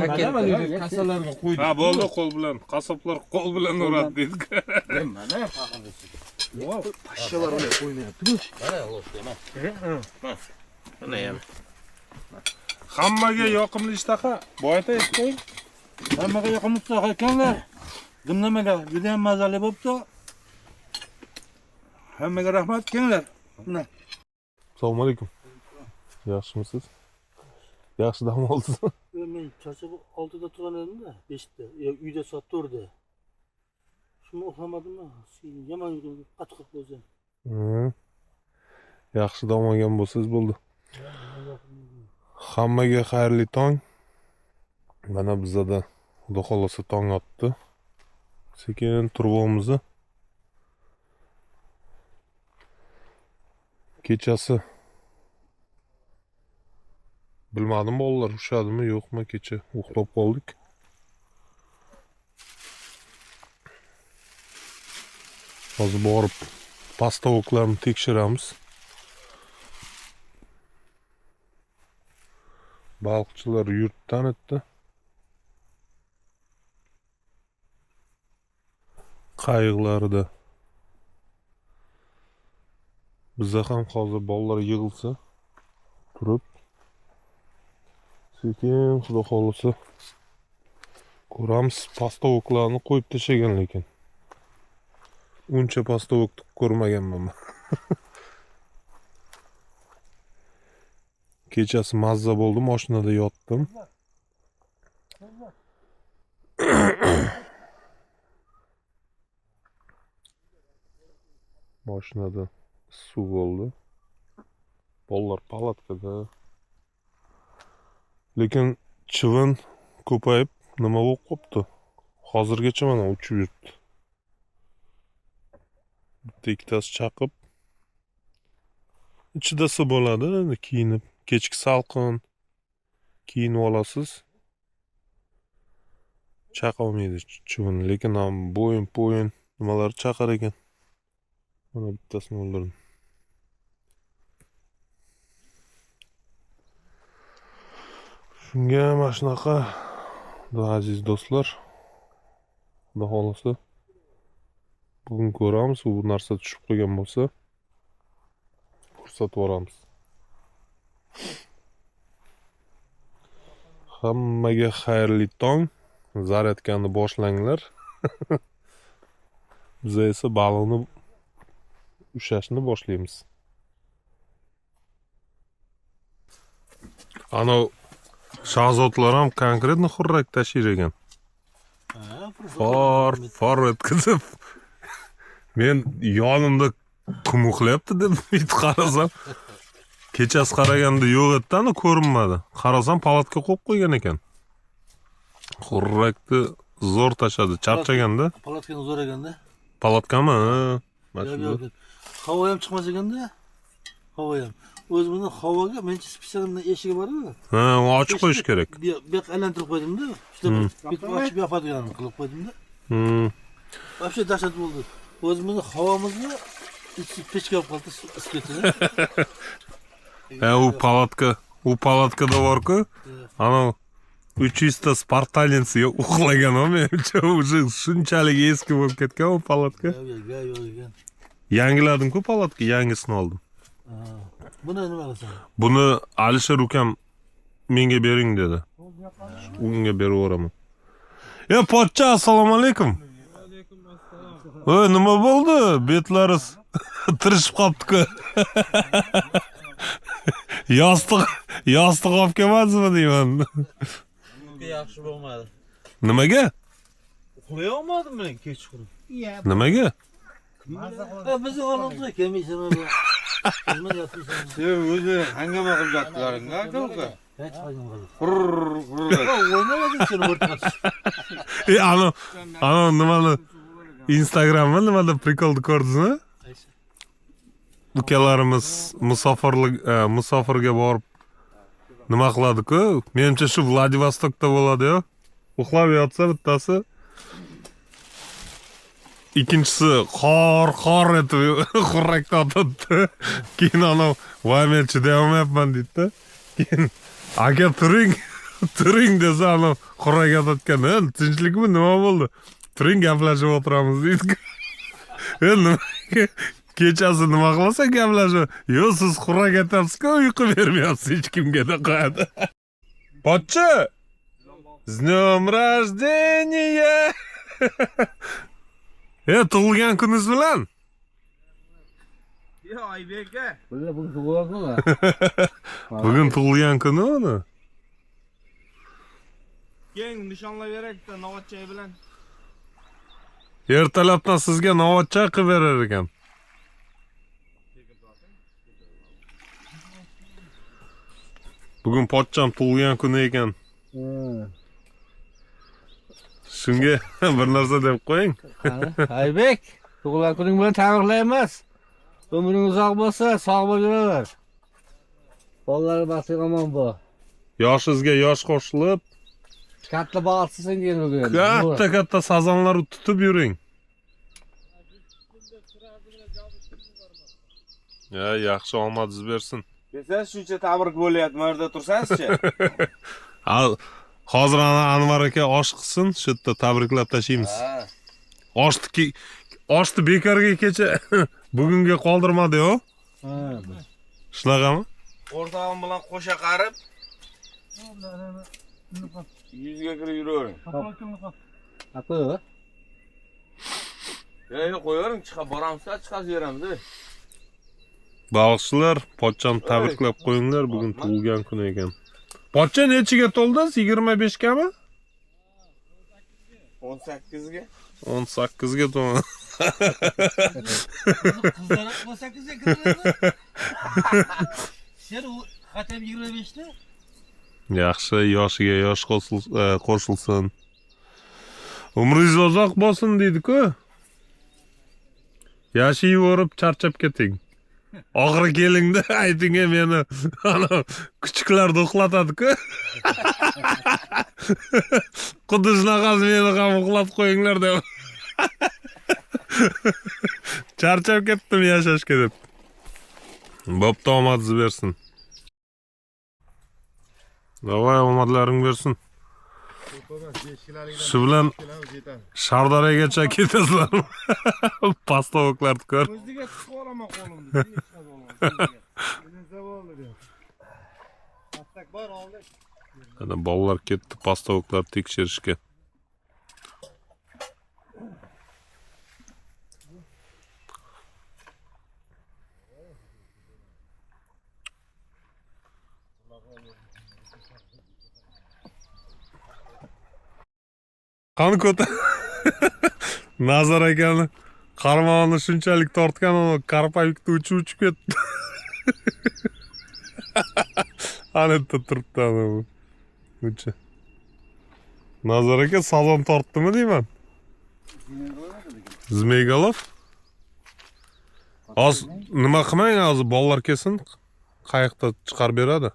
Paketda. Kasalarga qo'ydim. Ha, bo'ldi, qo'l bilan. Qassoblar qo'l bilan uradi dedik. Mana faqat. Pashshalar uni qo'ymayapti. Mana ham. Hammaga yoqimli ishtaha. Boyata aytding. Hammaga yoqimli soha ekanlar. Dimlamaga juda ham mazali bo'pti. Hammaga rahmat kelinglar. Mana. Assalomu alaykum. Yaxshimisiz? Yaxshi dam oldingiz. Men charchab 6da turgan edimda, 5da. Uyda soat 4da. Shuni uxlamadimmi? Yomon qattiq bo'lsa. Yaxshi dam olgan bo'lsangiz bo'ldi. Hammaga xayrli tong. Mana bizda Xudo xolasa tong otdi. Sekin turibmiz. Kechasi bilmadim bolalar ushadimi yo'qmi, kecha uxlab qoldik. Hozir borib pastovoqlarni tekshiramiz. Balıqchilar yurtdan o'tdi. Qayiqlarida. Bizda ham hozir bolalar yig'ilsa turib sekin xudo xolasa ko'ramiz. Pastovoqlarni qo'yib tashlagan lekin. Uncha pastovoq ko'rmaganman. Kechasi mazza bo'ldi, mashinada yotdim. Mashinada suv bo'ldi. Bolalar palatkada. Lekin chivin ko'payib nima bo'lib qopti? Hozirgacha mana uchib yuribdi. Bitta ikkitasi chaqib ichida suv bo'ladi, kiyinib kechki salqin kiyinib olasiz. Chaqolmaydi chivin, lekin ham bo'yin nimalar chaqar ekan. Mana bittasini o'ldirdim. Shunga mana shunaqa aziz do'stlar. Xudo xolasa bugun ko'ramiz, u narsa tushib qolgan bo'lsa ko'rsatib boramiz. Hammaga xayrli tong. Zaryadkani boshlanglar. Biz esa baliqni ushashni boshlaymiz. Ana Shahzodlar ham konkretni xurrak tashir ekan. For o'tkazib. Men yonimda kim uxlayapti deb qarasam, kechasi qaraganda yo'q edi, ko'rinmadi. Qarasam palatka qo'yib qo'ygan ekan. Xurrakni zo'r tashadi, charchaganda. Palatkani zo'r ekanda. Palatkami? Ha. Yo'q, Mana yo'q. Havo ham chiqmas ekanda. Havo ham. O'zi buni havoga mencha spesialni eshigi bor-ku. Ha, u ochiq qo'yish kerak. Bu yoqqa aylantirib qo'ydim-da. Ishda bitib ochib yopadigan qilib qo'ydim-da. Вообще dahshat bo'ldi. O'zimizni havomizni ichi pechka olib qoldi, isketini. Ha, u palatkada bor-ku. Ana 300 ta spartalinsiga uxlagan o menimcha уже shunchalik eski bo'lib ketgan u palatka. Yo'q. Yangiladim-ku palatka, yangisini oldim. Buni nima qilasan? Buni Alisher ukam menga bering dedi. Unga berib yuboraman. Pochcha, assalomu alaykum. Nima bo'ldi? Betlari tirishib qolibdi-ku. Yostiq olib kelmadingizmi deyman. Yaxshi bo'lmadi. Nimaga? Uxlay olmadim men kechqurun. Nimaga? Biz olamizda kelmaysan bu. Xizmat yotibsan. O'zi hangama qilib yotdilaring-a, aka? Hech hangama qilib. O'ynamading sen o'rtaga tushib. Ana nimani Instagramda nimada prikolni ko'rdingizmi? Ukalarimiz musofirga borib nima qiladi-ku? Menimcha shu Vladivostokda bo'ladi-yo. Uxlab yotsa bittasi, ikkinchisi xor etib xurrakda otadi. Keyin ana "Voy, men chidayolmayapman" deydi-da. Keyin "Aka, turing" desa, ana xurrak otayotgan. Tinchlikmi, nima bo'ldi? Turing, gaplashib o'tiramiz deydi. Kechasi nima qilasan gaplashib? Yo'q, siz xurrak aytasiz-ku, uyqu bermayapsiz hech kimga deb qo'yadi. Pochcha! С днем рождения! Tug'ilgan kuningiz bilan? Yo, Aybek aka. Bugun tug'ilgan kuni. Bugun tug'ilgan kuni uni. Keyin nishonlab berak-da novotchay bilan. Ertalabdan sizga novotchay qilib berar ekan. Bugun pochcham tug'ilgan kuni ekan. Shunga bir narsa deb qo'ying. Aybek, tug'ilgan kuning bilan tabriklaymiz. Umring uzoq bo'lsa, sog' bo'lib yuraver. Bolalar baxtiga omon bo'l. Yoshingizga yosh qo'shilib, Katta bag'atsizsan keyin bugun. katta sazonlar tutib yuring. Yaxshi omadingiz bersin. Desa shuncha tabrik bo'lyapti, bu yerda tursanizchi? Hozir Anvar aka osh qilsin, shu yerda tabriklab tashlaymiz. Oshni bekorga kecha bugunga qoldirmadi-yo. Shunaqami? O'rtog'im bilan qo'sha qarib, yuzga kirib yuravering. Aqo. Yo'q, qo'yavering, chiqib boramiz, chiqazib beramiz. Baliqchilar, pochcham tabriklab qo'yinglar, bugun tug'ilgan kuni ekan. Pochcha nechiga to'ldingiz? 25 gami? 18 ga. 18 ga to'ldi. Qizlar 18 ga kiradi. Sen xatam 25 da. Yaxshi, yoshiga yosh qo'shilsin. Umringiz uzoq bo'lsin deydi-ku. Yashayverib charchab keting. Oxiri kelingda ayting, meni ana kuchuklarda uxlatadi-ku. Xuddi shunaqasi meni ham uxlatib qo'yinglar deb. Charchab ketdim yashashga deb. Bo'pti, omadingiz bersin. Davay, omadlaring bersin. Shu bilan Shardaragacha ketasizlarmi? Pastavoklarni ko'r. O'ziga tiqib olaman qo'limni. Bor oldi. Ana bolalar ketdi pastavoklar tekshirishga. Qani ko'ta. Nazar akani qarmog'ini shunchalik tortgan, uni karpavikda uchib ketdi. Ana turibdi ana bu. Uchi. Nazar aka sazon tortdimi deyman. Zmeygalov. Az nima qilmang, hozir bolalar kelsin, qayiqda chiqarib beradi.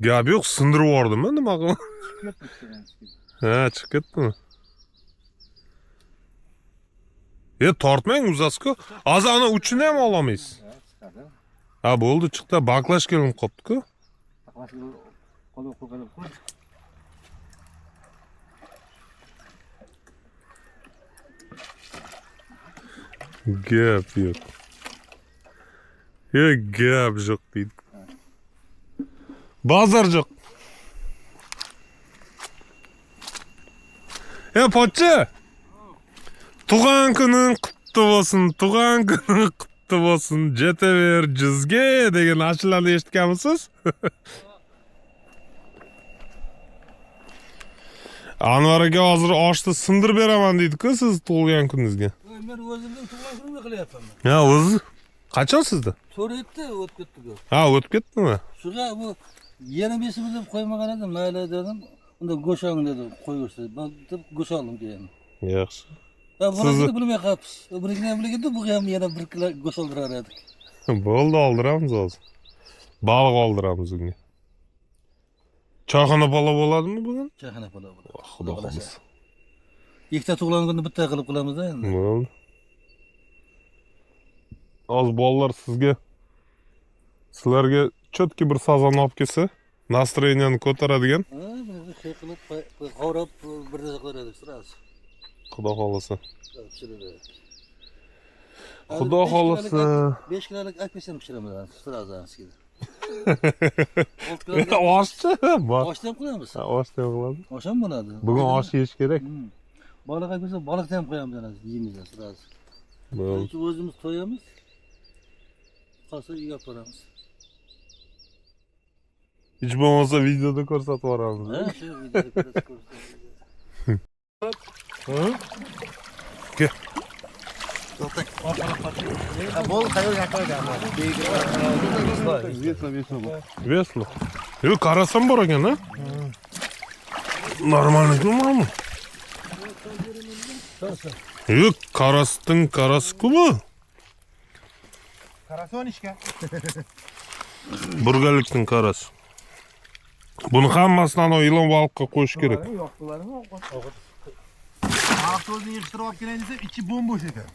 Gap yo'q, sindirib yubordimmi, nima qilib? Ha, chiqib ketdimi? Tortmang, uzasku. Hozir ana uchini ham olamaysiz. Ha, bo'ldi, chiqdi. Baklash kelinib qopdi-ku. Gap yo'q. Gap yo'q deydi. Bozor yo'q. Pochcha. Tug'an kuning qutli bo'lsin, tug'an kuning qutli bo'lsin. Jetaver jizga degan ashulalarni eshitganmisiz? Anvar aka hozir oshni sindirib beraman deydi-ku siz tug'ilgan kuningizga. Men o'zimning tug'ilgan kunimda qilyapman. Ha, o'zi qachon sizda? 4-7 o'tib ketdi-ku. Ha, o'tib ketdimi? Shuga bu 25 deb qo'ymagan edim, mayli dedim. Unda go'shang dedim, qo'yursa. Ben deb go'sh oldim keyin. Yaxshi. Ya burasini bilmay qapsiz. Birini ham bilganda bu ham yana 1 kilo go'sh oldirar edik. Bo'ldi, oldiramiz hozir. Baliq oldiramiz unga. Choyxona palov bo'ladimi bugun? Choyxona palov bo'ladi. Xudo xolasa. Ikkita tug'ilgan kunni bitta qilib qilamiz-da endi. Bo'ldi. Hozir bolalar sizlarga chotki bir sazon olib kelsa, настроенияni ko'taradigan. Ha, buni şey qilib, qavrab bir narsa qiladi, sirasi. Xudo xolasa. Pishiradi. Xudo xolasa. 5 kilolik akpesini pishiraman, sirasi askida. Oshchi? Bor. Oshni ham qo'yamiz. Ha, oshni ham qilamiz. Osh ham bo'ladi. Bugun osh yeyish kerak. Baliq akpesa, baliqni ham qo'yamiz, yeymiz sirasi. Bo'ldi. O'zimiz to'yamiz. Qolsa uyga boramiz. Hech bo'lmasa videoda ko'rsatib yuboramiz. Ha, shu videoda ko'rsatib. Kel. Bol qayerga qo'ygan? Veslo. Yo'q, qarasam bor ekan, ha? Normalmi? Yo'q, qarasi-ku bu. Qarason ishga. Burgalikning qarasi. Buni hammasini ana ilon baliqqa qo'yish kerak. Avtobusni yig'ishtirib olib kelay desam, ichi bo'm-bo'sh ekan.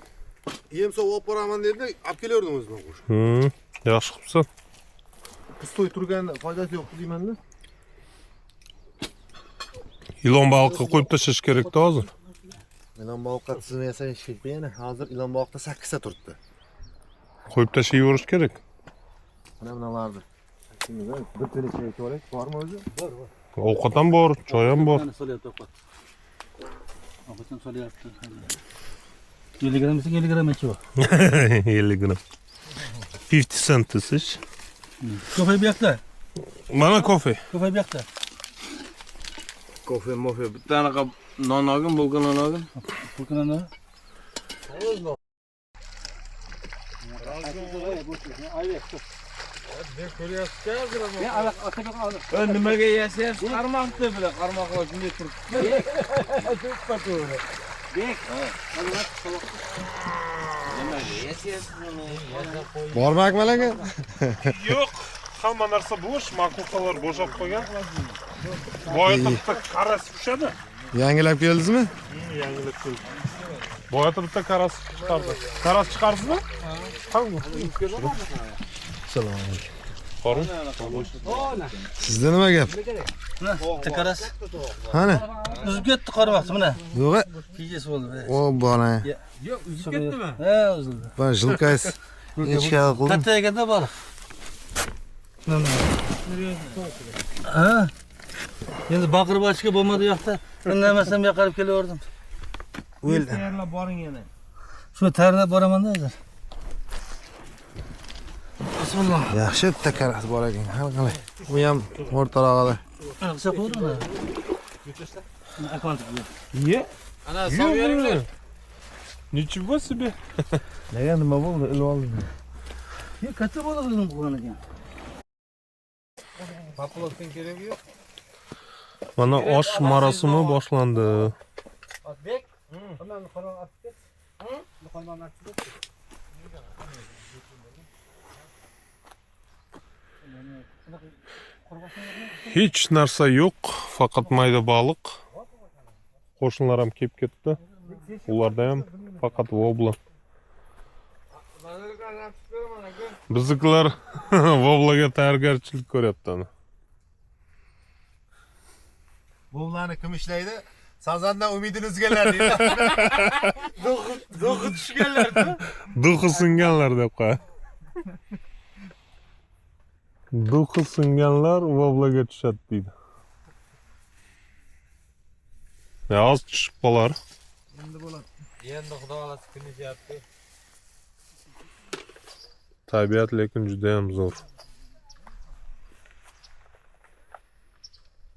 Yemsa olib boraman dedi, olib kelaverdim o'zimdan qo'shib. Yaxshi qilibsan. Pistoy turganda foydasi yo'q deyman-da. Ilon baliqqa qo'yib tashlash kerak-da hozir. Ilon baliqqa tizim yasash kerak. Hozir ilon baliqda 8 ta turibdi. Qo'yib tashlayverish kerak. Mana bunalardi. Bir tane choy ko'rak, bormi o'zi? Bor. Ovqat ham bor, choy ham bor. Solyapti ovqat. Ovqatdan solyapti. 50 gram esa 50 gram ichi bor. 50 gram. 50 cent desiz. Kofe bu yoqda. Mana kofe. Kofe bu yoqda. Kofe, bitta anaqa non olgin, bo'lgan non olgin. Bo'lgan non. Nimaga yasayapsiz? Qarmoqni bilan, qarmoqlar shunday turibdi. Bek. Bormi akmalaga? Yo'q, hamma narsa bo'sh, makusalar bo'shab qo'ygan. Boyatib bitta qaras tushadi. Yangilab keldingizmi? Yangilab keldi. Boyatib bitta qaras chiqardi. Qaras chiqarsizmi? Qani. Assalomu alaykum. Qorin. Sizda nima gap? Bitta qaras. Qani? Uzib ketdi qarmoqni mana. Yo'q. Kiyes bo'ldi. O bola. Yo'q, uzib ketdimi? Ha, uzildi. Ben jilkays. Nechka qildim? Katta ekanda baliq. Ha? Endi baqirib ochga bo'lmadi yoqda. Indamasam yoqarib kelaverdim. Tayyorlab boring yana. Shuni tayyorlab boraman-da hozir. Bismillah. Yaxshi bitta karas bor ekan. Hal qilay. Bu ham o'rtarog'ida. Qilsa qo'ydim. Akvant. Ye? Ana so'yaringlar. Nechего себе? Nega nima bo'ldi? Ilib oldim. Yo, katta baliq o'zim qo'ygan ekan. Papulotning keragi yo'q. Mana osh marosimi boshlandi. Otbek, bundan qolgan otib ket. Qolgan otib ket. Hech narsa yo'q, faqat mayda baliq. Qo'shnilar ham kelib ketdi. Ularda ham faqat vobla. Biziklar voblaga tayyorgarchilik ko'ryapti ana. Buvlarni kim ishlaydi? Sazandan umidini uzganlar deydi. Do'qi tushganlar-ku. Duxi singanlar deb qo'y. Duxi singanlar voblaga tushadi deydi. Ya oz tushib qolar. Endi xudo xolasi kunishyapti. Tabiat lekin juda ham zo'r.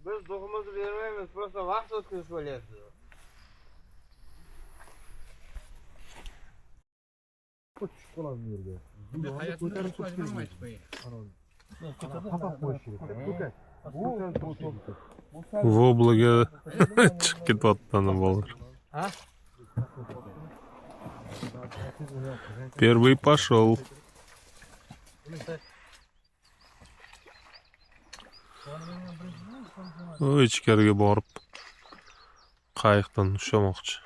Biz do'qimizni bermaymiz, просто vaqt o'tkazib qo'yapti. Tushib qoladi bu yerga. Ko'tarib qo'ymaydi. Qataq qo'yish kerak. Voblaga chiqib ketyapti ana bolalar. Ha? Первый пошел. Ichkariga borib qayiqdan ushlamoqchi.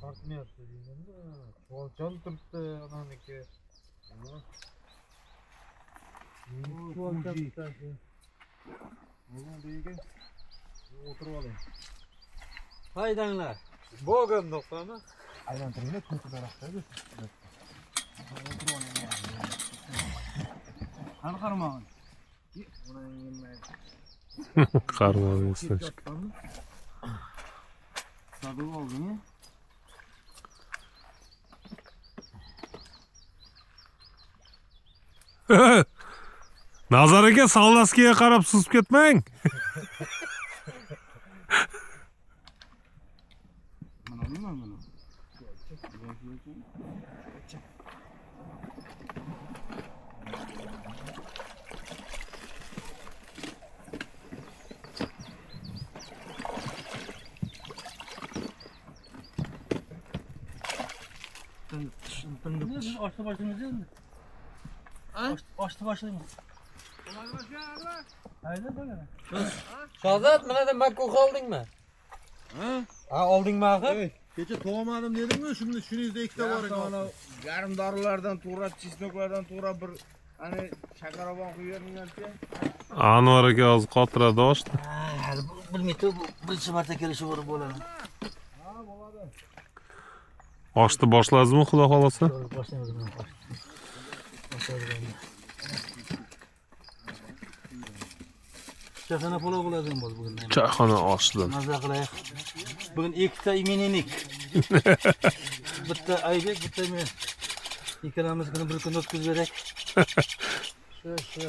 Tortmayapti deymanda. Jon turibdi onaniki. O'tirib oling. Haydanglar. Bog'im nuqtami? Aylantiringlar, ko'rib daraxtdagi. Qani qarmog'in. Qarmog'i esdan chiqdi. Sotib oldingmi? Nazar aka Saldaskiga qarab suzib ketmang. Mana nima buni? Biz oshni boshlaymiz endi. Oshni boshlaymiz. Hayda bo'ladi. Shozat, mana makku qoldingmi? Ha, oldingmi axir? Kecha to'g'amadim dedim-ku, shuningizda ikkita bor ekan. Yarim dorilardan to'g'ra, chesnoklardan to'g'ra bir ana shakarobon quyib beringlar-chi. Anvar aka hozir qotiradi oshni. Hali bilmaydi, birinchi marta kelishi bo'ladi. Oshni boshladingizmi, xudo xolasa? Boshlaymiz buni. Chaqana polo bo'ladi bugun. Chayxona oshidan. Maza qilaylik. Bugun ikkita imeninnik. Bitta Aybek, bitta men. Ikkalamiz kuni bir kun o'tkazib berak. Shu.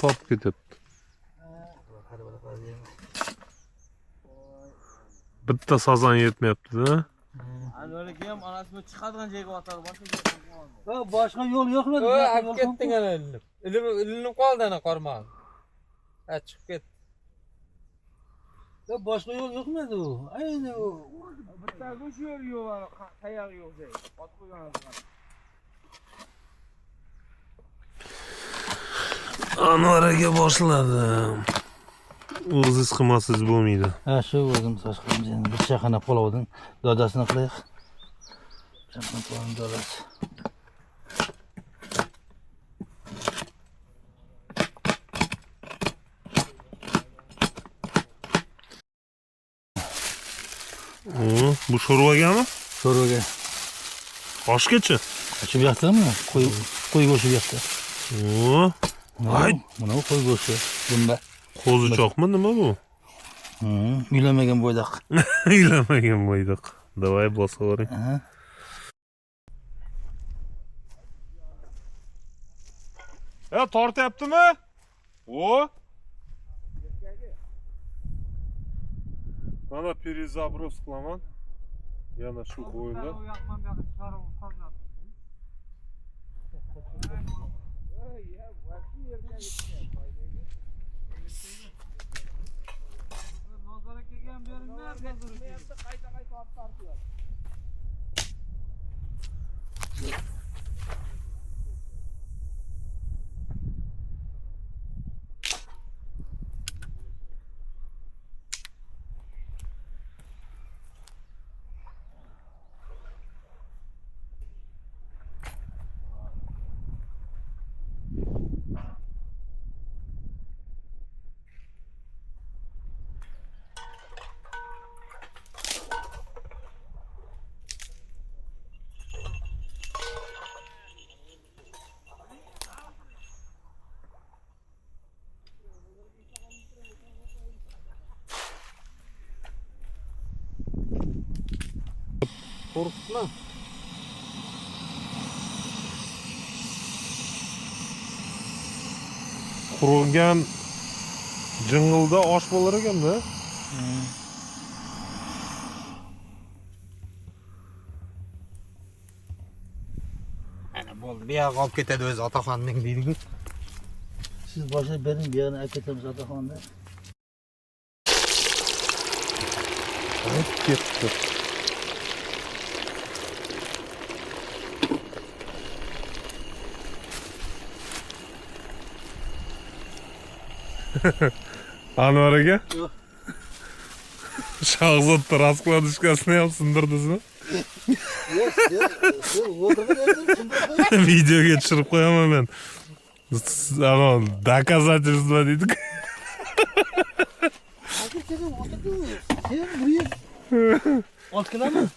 Top ketyapti. Bitta sazan yetmayapti-da. Anvarga ham onasini chiqadigan joyga otadi, boshqa Va boshqa yo'l yo'qmi? olib ketding ana ilinib. Ilinib qoldi ana qarmog'i. Ha, chiqib ketdi. Ya boshqa yo'l yo'qmi u? Ayni u. Bitta shu yo'l yo'q, qayoq yo'q joy. Otib qo'yganmiz. Anvar aka boshladim. O'zingiz qilmasangiz bo'lmaydi. Ha, shu o'zim sochqamiz endi bir chaqana palovdan dodasini qilaylik. Chaqana palovning dodasi. Bu sho'rvagami? Sho'rvaga. Oshgacha. Ochib yoqdimi? Qo'y go'shti yoqdi. Mana qo'y go'shti. Dumba. Qo'zichoqmi, nima bu? Uylanmagan bo'ydoq. Uylanmagan bo'ydoq. Давай bosavering. Aha. Tortyaptimi? O? Mana перезаброс qilaman. Yana shu bo'yda. Qo'rqitma. Qurilgan jing'ilda osh bo'lar ekanda. Ana bo'ldi. Bu yoqqa olib ketadi o'zi otaxonning deydi-ku. Siz boshlab bering, bu yerni aketamiz otaxonda. Ketdi. Anvar aka? Yo'q. Shahzodda раскладышкасini ham sindirdingizmi? Yo'q, o'tirib Videoga tushirib qo'yaman men. Ano, доказательство deydi. Sen 6 kilomi?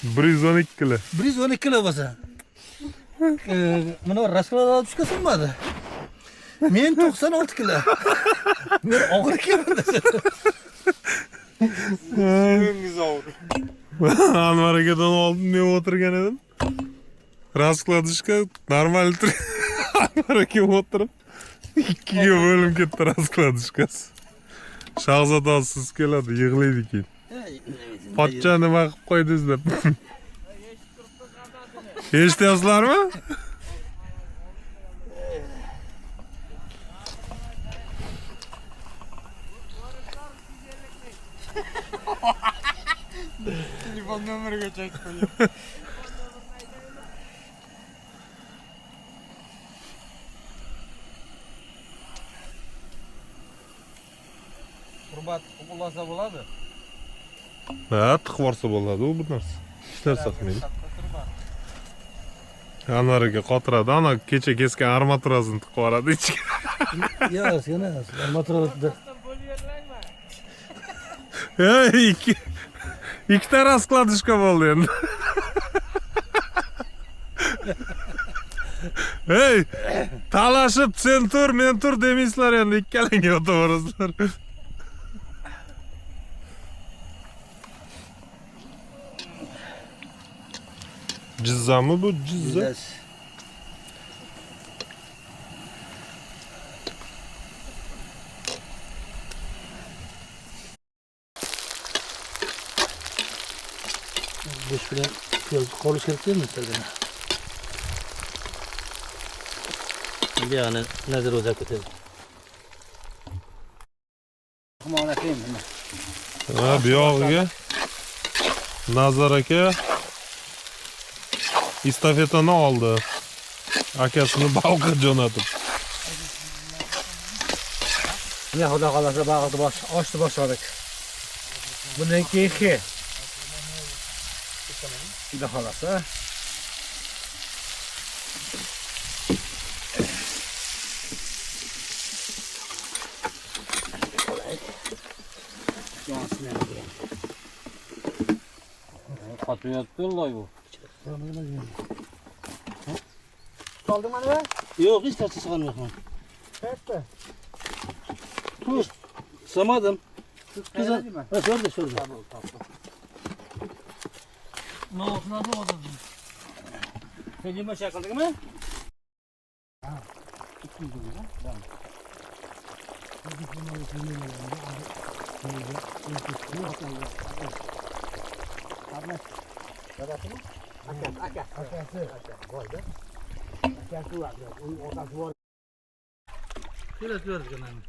112 kilo. 112 kilo bo'lsa. Mana раскладышка sinmadi. Men 96 kilo. Men og'ir ekanman. Ko'ngiz og'ir. Anvar akadan oldin men o'tirgan edim. Раскладышка нормально tur. Anvar aka o'tirib ikkiga bo'linib ketdi раскладышкасы. Shahzod siz keladi, yig'laydi keyin. Pochcha nima qilib qo'ydingiz deb. Eshityapsizlarmi? Telefon nomeriga chekib qo'ying. Qurbat uqulasa bo'ladi. Ha, tiqib borsa bo'ladi u bu narsa. Hech narsa qilmaydi. Anvar aka qotiradi, ana kecha kesgan armaturasini tiqib yuboradi ichiga. Yo'q, yana armaturada. Hey, ikkita раскладышка bo'ldi endi. Hey, talashib sen tur, men tur demaysizlar endi, ikkalangga o'taverasizlar. Jizzami bu? Jizza? Go'sht bilan piyoz qolish kerak emas sizlarga. Bu yana nazar o'zak ketadi. Xumon akayim nima? Ha, bu yog'iga Nazar aka estafetani oldi. Akasini balqqa jo'natib. Ne xudo xolasa bag'ni oshni boshladik. Bundan keyin xudo xolasa Qotiyapti loy bu. Soldingmi nima? Yo'q, hech narsa sig'olmayman. Qayerda? Tur. Samadim. Sho'rda. No'xnada o'tadi. Sen yumshoq qildingmi? Kelas ko'rdik mana.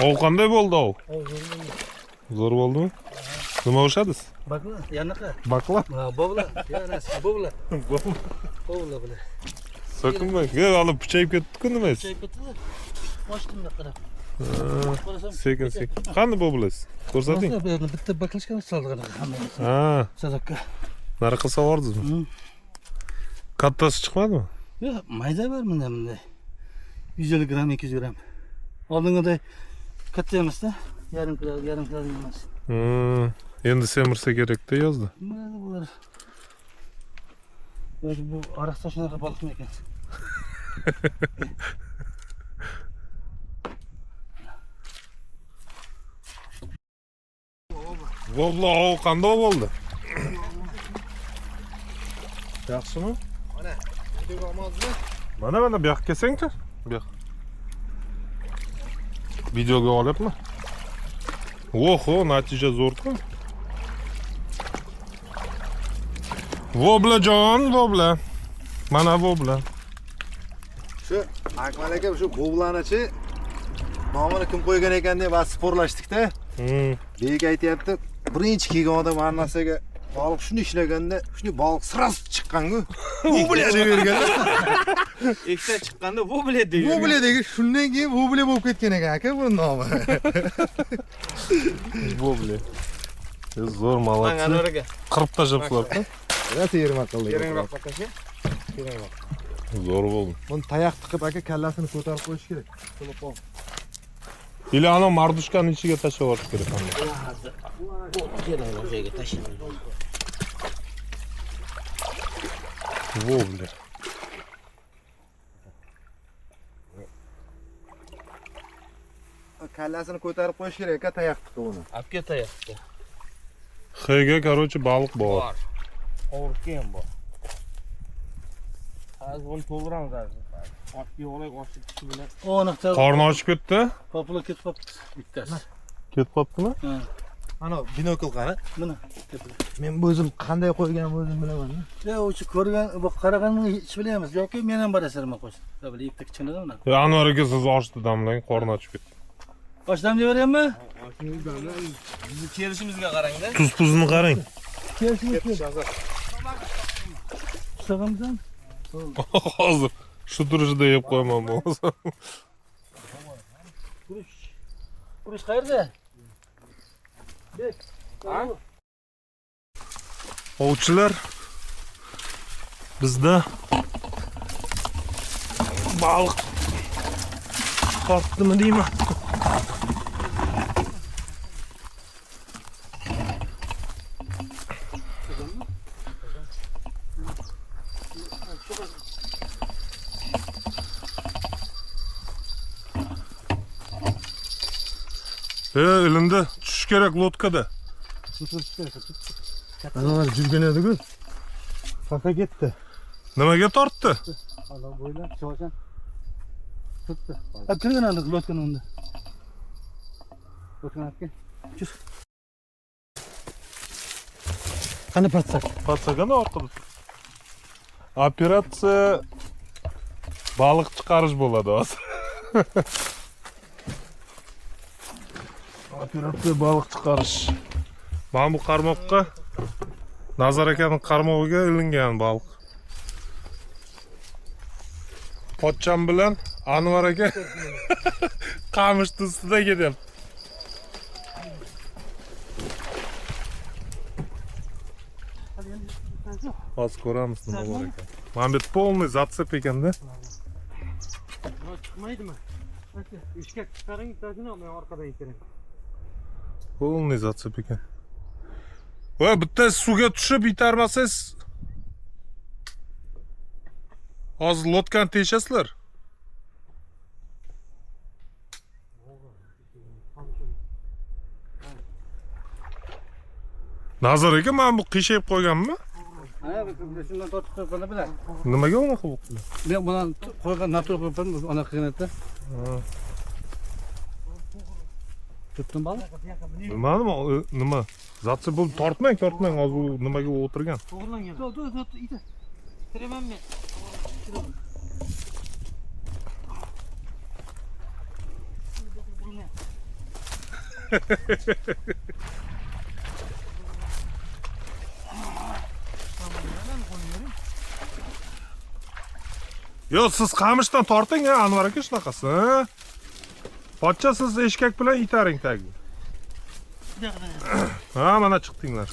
Ov qanday bo'ldi ov? Zo'r bo'ldimi? Nima o'shadiz? Bakla, yanaqa. Bakla? Ha, bobla. Yana bobla. Bobla bular. So'kinma. Gel olib pichayib ketdi-ku nima? Chayib ketdi. Ochdim qarab. Sekin sekin. Qani bo'bulasiz? Ko'rsating. Bitta baklashka soldi hammasi. Ha, Sadaqqa. nariqa savordingizmi? Kattasi chiqmadimi? Yo'q, mayda bor bunday. 150 gram, 200 gram. Oldingiday katta emas-da. Yarim kilo emas. Endi semirsa kerak-da yozdi. Mana bular. Yo'q, bu ariqda shunaqa baliqmi ekan? Vallohi ov qanday bo'ldi? Yaxshimi? Mana, videoga olmadingmi? Mana bu yoqqa kelsangchi. Bu yoq. Videoga olyapman. Oho, natija zo'r-ku. Voblajon, vobla. Mana vobla. Shu Akmal aka shu boblanichi nomini kim qo'ygan ekan deb sporlashdik-da. Bek aytayapti, birinchi kelgan odam har narsaga baliq shuni ishlaganda, shuni baliq sirasi chiqqan-ku. Vobla deb berganlar. Ikkita chiqqanda vobla deydi. Vobla degi shundan keyin vobla bo'lib ketgan ekan aka bu nomi. Vobla. Zo'r, молодцы. Anvar aka. Qirib tashlabsizlar-ku. Rosa yermak qildik. Terangroq qo'tashi. Terangroq. Zo'r bo'ldi. Buni tayoq tiqib aka kallasini ko'tarib qo'yish kerak. Или ana mardushkani ichiga tashlab yuborish kerak ham. Keling, joyga tashlaymiz. Vobla. Kallasini ko'tarib qo'yish kerak aka tayoq tiqib uni. Olib ketayapti. Xga, короче, baliq bor. Og'riqqa ham bor. Hozir buni to'ldiramiz hozir. Ortga olay, ochib tushi bilan. O'naqcha Qorni ochib ketdi. popula ketib qopti bittasi. Ketib qoptimi? Ha, Ana binokl qani? mana. Men bu o'zim qanday qo'ygan o'zim bilaman. Ya o'chi ko'rgan, bu qaraganni hech bilmaymiz. Yoki men ham borasaman qo'sh. Tabii ipda kichkinadan mana. Anvar aka siz ochdi damlang, qorni ochib ketdi. Oshdam deyaveryapmi? Bizni kelishimizga qarang-da. Tuz-puzini qarang. Kelishimiz kerak. Sag'amdan. Hozir shu turishida yeb qo'yman bo'lsa. Urush qayerda? Bek. Ovchilar bizda baliq tortdimi deyman. Elimda tushish kerak lotkada. Ana jurgan edi-ku. Faqa ketdi. Nimaga tortdi? Allah bo'ylab cho'shan. Tutdi. Hab kirgan andi lotkan unda. Lotkan aka. Chus. Qani patsak? Patsagani orqada. Operatsiya baliq chiqarish bo'ladi hozir. Operatsiya baliq chiqarish. Mana bu qarmoqqa Nazar akaning qarmog'iga ilingan baliq. Pochcham bilan Anvar aka qamishni ustida ketyapti. Hozir ko'ramiz nima bor ekan. Mana bu полный зацеп ekanda. Chiqmaydimi? Aka, eshkak chiqaring, tajini men orqadan kiraman. Полный зацеп ekan. Va bitta suvga tushib itarmasangiz hozir lotkani teshasizlar. Nazar aka, men bu qiyshayib qo'yganmi? Ha, shundan tortib qo'yibman bilan. Nimaga unaqa bo'libdi? Men bundan qo'ygan natur qo'yibman, ona qilganda. Tutdim baliq. Bilmadim, nima? Zatsi bu tortmang, hozir u nimaga o'tirgan. To'g'rilangan. Dur, ite. Tiraman men. Yo, siz qamishdan torting, Anvar aka shunaqasi. Pochcha siz eshkak bilan itaring tagiga. Ha, mana chiqdinglar.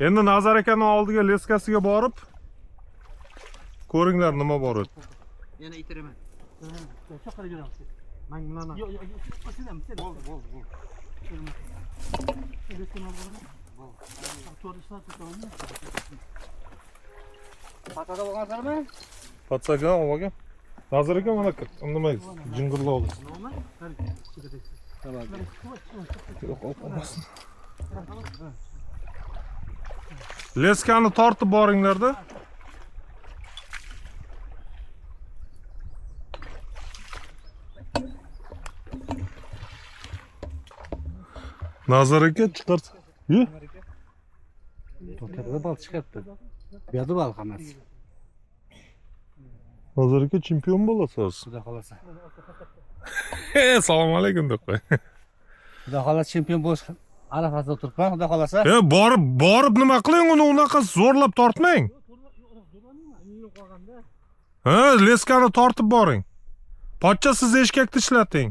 Endi Nazar akaning oldiga leskasiga borib ko'ringlar nima bor edi. Yana itiraman. Chaqirib yuramiz. Men bilan. Yo'q, sen. Bo'ldi. Patada bo'lganlarmi? Patsaga olgan. Nazar aka mana nima jing'irlab oldi. Yo'q, olmasin. Leskani tortib boringlar-da. Nazar aka chiqarsa. Yu. To'rtada bal chiqibdi. Bu yerda bal hammasi. Nazar aka chempion bo'lasiz. Xudo xolasa. Assalomu alaykum deb qo'y. Xudo xolasa chempion bo'lish arafasida turibman, xudo xolasa. Borib nima qiling, uni unaqa zo'rlab tortmang. Ha, leskani tortib boring. Pochcha siz eshkakni ishlating.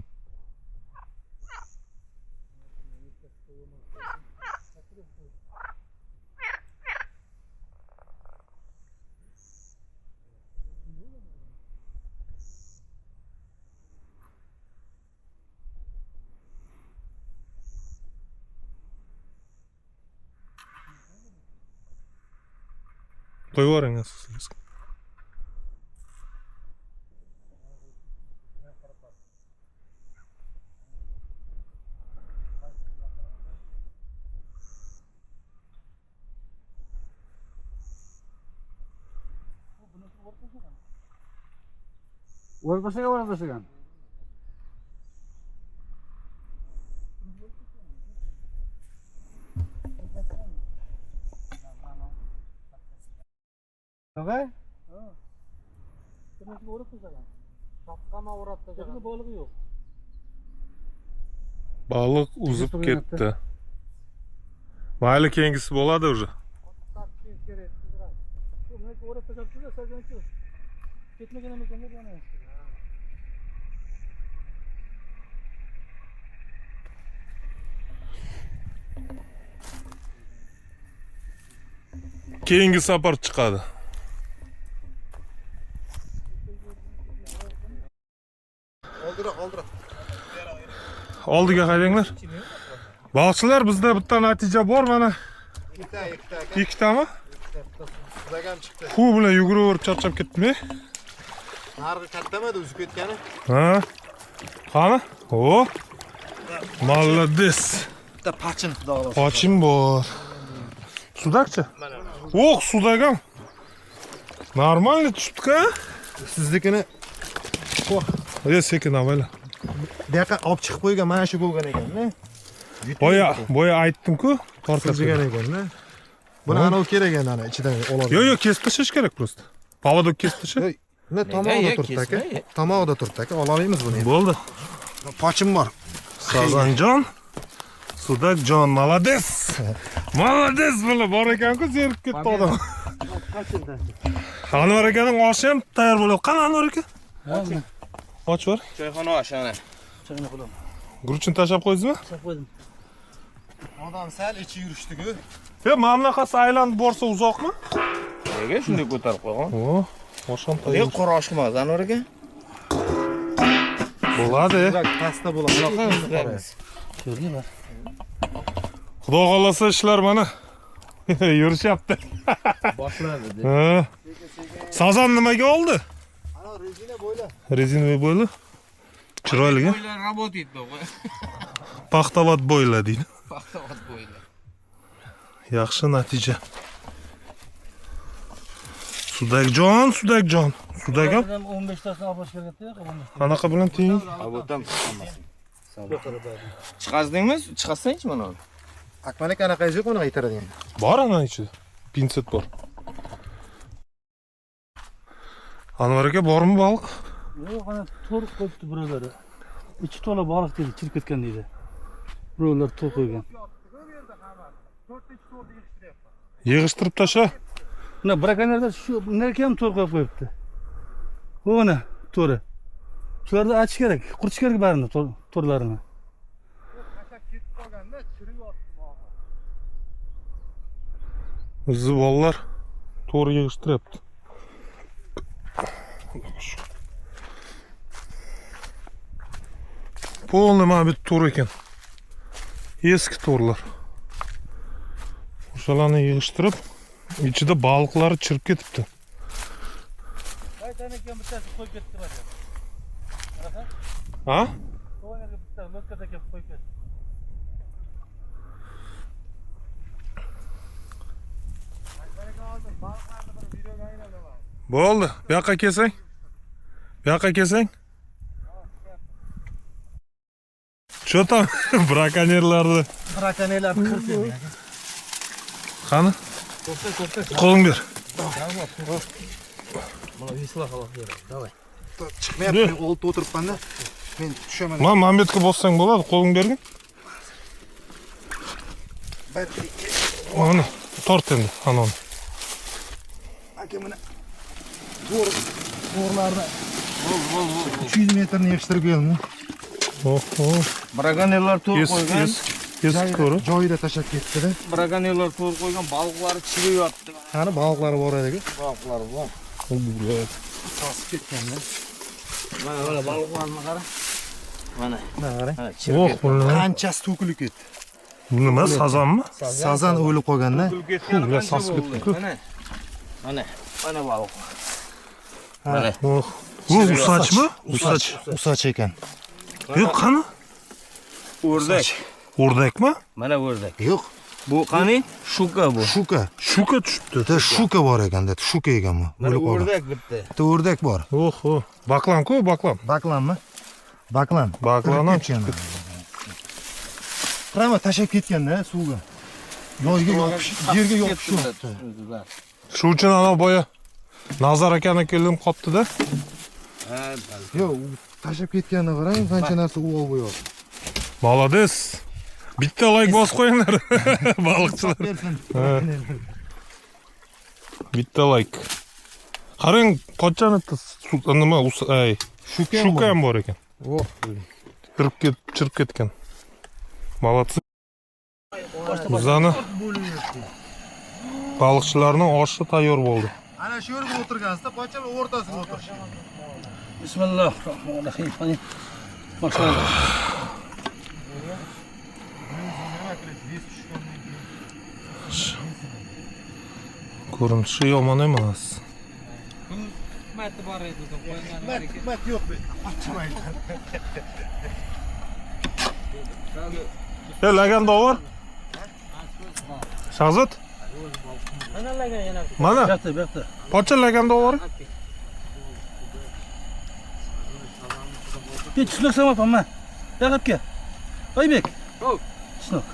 Qo'yvoring siz. O'rbasagan. Tog'ay? Kimga o'rib tashlagan? Shapqama o'rab tashlagan. Balığı yo'q. Baliq uzib ketdi. Mayli, keyingisi bo'ladi уже. O'rab tashlabdi-da, sarganchi. Ketmagan ekan deb yana. Keyingi safar chiqadi. Oldiroq. Oldiga haydanglar. Bog'chilar, bizda bitta natija bor, mana. Ikkitami? Sudagam chiqdi. Hu bilan yuguraverib charchab ketdim-a. Nargi kattamadi uzib ketgani? Ha? Qani? O. Молодец. Bitta pachin xudo xolasa. Pochin bor. Sudakchi? O'q, sudagam. Нормально tushdi-ku. Siznikini Sekin avval. bu yoqqa olib chiqib qo'ygan mana shu bo'lgan ekan-da. Boya aytdim-ku, tortgan ekan-da. Buni ana kerak ekan, ana ichidan oladi. Yo'q, kesib tashlash kerak просто. Поводок kesib tashlash. Ne tomog'ida turibdi aka. Tomog'ida turibdi aka. Olalaymiz buni. Bo'ldi. Pochim bor. Sazanjon, Sudakjon, молодец. Молодец, mana bor ekan-ku, zerikib ketdi odam. Anvar akaning oshi ham tayyor bo'ladi. Qani Anvar aka? Och bor. Choyxona oshi ana. Choyni qo'ydim. Guruchni tashlab qo'ydingizmi? Tashlab qo'ydim. Odam sal ichi yurishdi-ku. Mana bunaqasi aylanib borsa uzoqmi? Nega shunday ko'tarib qo'ygan? O, osham Nega tayyor. qora osh emas, Anvar aka? Bo'ladi. Pasta bo'ladi. Ko'rgan bor. Xudo xolasa ishlar mana yurishyapti. Boshladi. Ha. Sazan nimaga oldi? Ana rezina bo'yla. Rezinoviy bo'yli. Chiroyli. Bo'ylar работает bu. Paxtavat bo'yla deydi. Paxtavat bo'ylar. Yaxshi natija. Sudakjon. Sudakjon. 15 tasini olib bosh kerak edi. Qanaqa bilan teng? Abutam chiqazdingmi? Chiqarsang-chi mana. Akmal aka anaqangiz yo'q uni aytaradigan. Bor ana ichida. Pinset bor. Anvar aka bormi baliq? Yo'q, ana to'r qo'yibdi birovlari. Ichi to'la baliq dedi, chirib ketgan deydi. Birovlar to'r qo'ygan. Yig'ishtirib tasha. Mana brakonerlar shu nerga ham to'r qo'yib qo'yibdi. O'na to'ri. Shularni achish kerak, quritish kerak barini to'rlarini. Bizni bolalar to'g'ri yig'ishtiryapti. Polniy mana bu to'r ekan. Eski to'rlar. O'shalarni yig'ishtirib, ichida baliqlar chirib ketibdi. Aytgan ekan bittasi qo'yib ketdi mana. Ha? To'g'riga bitta lotkada kelib qo'yib ketdi. Bo'ldi. Bu yoqqa kelsang. Bu yoqqa kelsang. Что там? Brakonerlarni. Brakonerlarni qirib. Qani? Qo'ling ber. Mana visla xaloq ber. Davay. Chiqmayapti, men olti o'tiribman-da. Men tushaman. Mana bu yerga bossang bo'ladi, qo'ling bergin. Mana tort endi, ana. Aka mana to'rlarni 300 metrni yig'ishtirib keldim. Oho. Brakonerlar to'r qo'ygan. Eski to'ri. Joyida tashab ketdi-da. Brakonerlar to'r qo'ygan, baliqlari chirib yotdi. Qani baliqlari bor edi-ku. Baliqlar bor. Tosib ketganda. Mana baliqlarni qara. Mana. Mana qarang. Ha, chirib Oh, ketdi. bular. Qanchasi to'kilib ketdi. Bu nima? Sazanmi? Sazan o'lib qolganda. Ular sasib ketdi-ku. Mana. Mana. Mana baliq. Mana. Oh. Bu usachmi? Usach. Usach ekan. Yo'q, qani? O'rdak. O'rdakmi? Mana o'rdak. Yo'q, Bu qani? Shuka bu. shuka. Shuka tushibdi. Bitta shuka bor ekanda, shuka ekan bu. Mana O'lib qolgan. o'rdak bitta. Bitta o'rdak bor. Oho. Baklan-ku, baklan. Baklanmi? Baklan. Baklan ham chiqib ketgan. Prama tashab ketganda suvga. Joyga yopish, yerga yopishyapti. Shu uchun ana boya Nazar akani keldim qopdi-da. Ha, Yo'q, u tashab ketganini qarang, qancha narsa u olib qo'yapti. Молодец. Bitta like bosib qo'yinglar. Baliqchilar. Bitta like. Qarang, qachonda nima ay, shuka ham bor ekan. Oh, Chirib ketgan. Молодцы. Bizani baliqchilarning oshi tayyor bo'ldi. ana shu yerga o'tirgansizda, qanchalar o'rtasiga o'tirish. Bismillahirrohmanirrohim. Maşallah. Ko'rinishi yomon emas. Hikmati bor edi, qo'ygan. Hikmat yo'q bu. Laganda var. Shahzod. Mana. Bu yoqda. Pocha laganda var. Hech chisloq samoqman. Yaqibga. Oybek. Hop. Chisloq.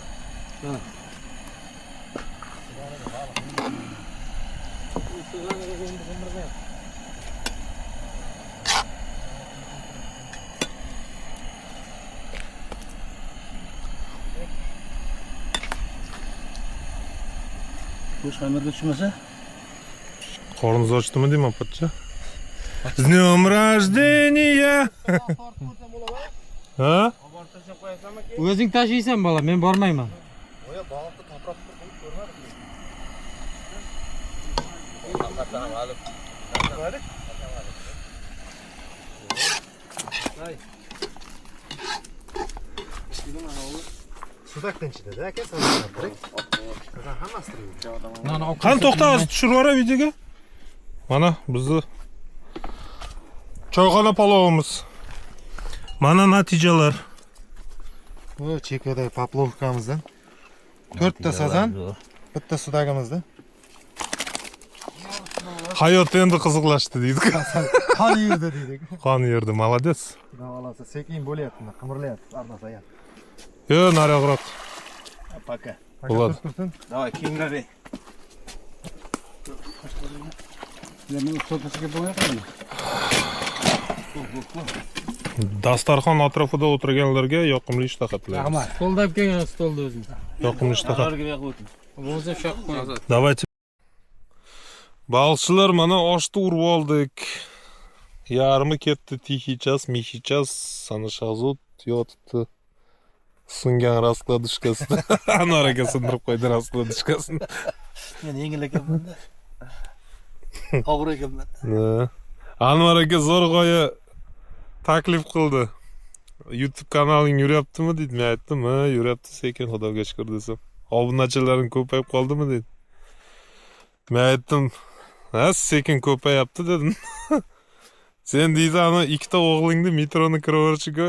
Boş kamerada tushmasa? Qorningiz ochdimi deyman, pocha. С днем рождения. Ha? O'zing tashiysan bola, men bormayman. Oya baliqni to'prab turib ko'rmadingmi? Sudak tinchida-da aka, sazan kerak. Sazan hammasi turibdi. Qani to'xta, hozir tushirib yuboray videoga. Mana bizni choyxona palovimiz. Mana natijalar. Bu chekada poplovkamizdan 4 ta sazan, bitta sudagimizda. Hayot endi qiziqlashdi deydi. Qani yurdi deydik. Qon yerdi, молодец. Xudo xolasa sekin bo'lyapti, qimirlayapti, arnasa ya. Yo, nariroq. Paka. Bo'ladi. Tursin. Давай, kiyimlar ber. Ularni ustotasiga bo'lmayapmi? Dasturxon atrofida o'tirganlarga yoqimli ishtaha tilaymiz. Rahmat. Stolda olib kelgan stolda o'zim. Yoqimli ishtaha. Bo'lsa shoq qo'yasiz. Давайте. Balchilar mana oshni urib oldik. Yarmi ketdi, tixi час, mixi час, sana shahzod yotibdi. Sungan raskladishkasida. Anvar aka sindirib qo'ydi raskladishkasini. Men yengil ekanman-da. Og'ir ekanman. Anvar aka zo'r g'oya taklif qildi. YouTube kanaling yuryaptimi dedi. Men aytdim, "Ha, yuryapti, sekin Xudoga shukr" desam. Obunachilaring ko'payib qoldimi dedi. Men aytdim, "Ha, sekin ko'payapti" dedim. Sen deydi, ana ikkita o'g'lingni metroni kiraverishiga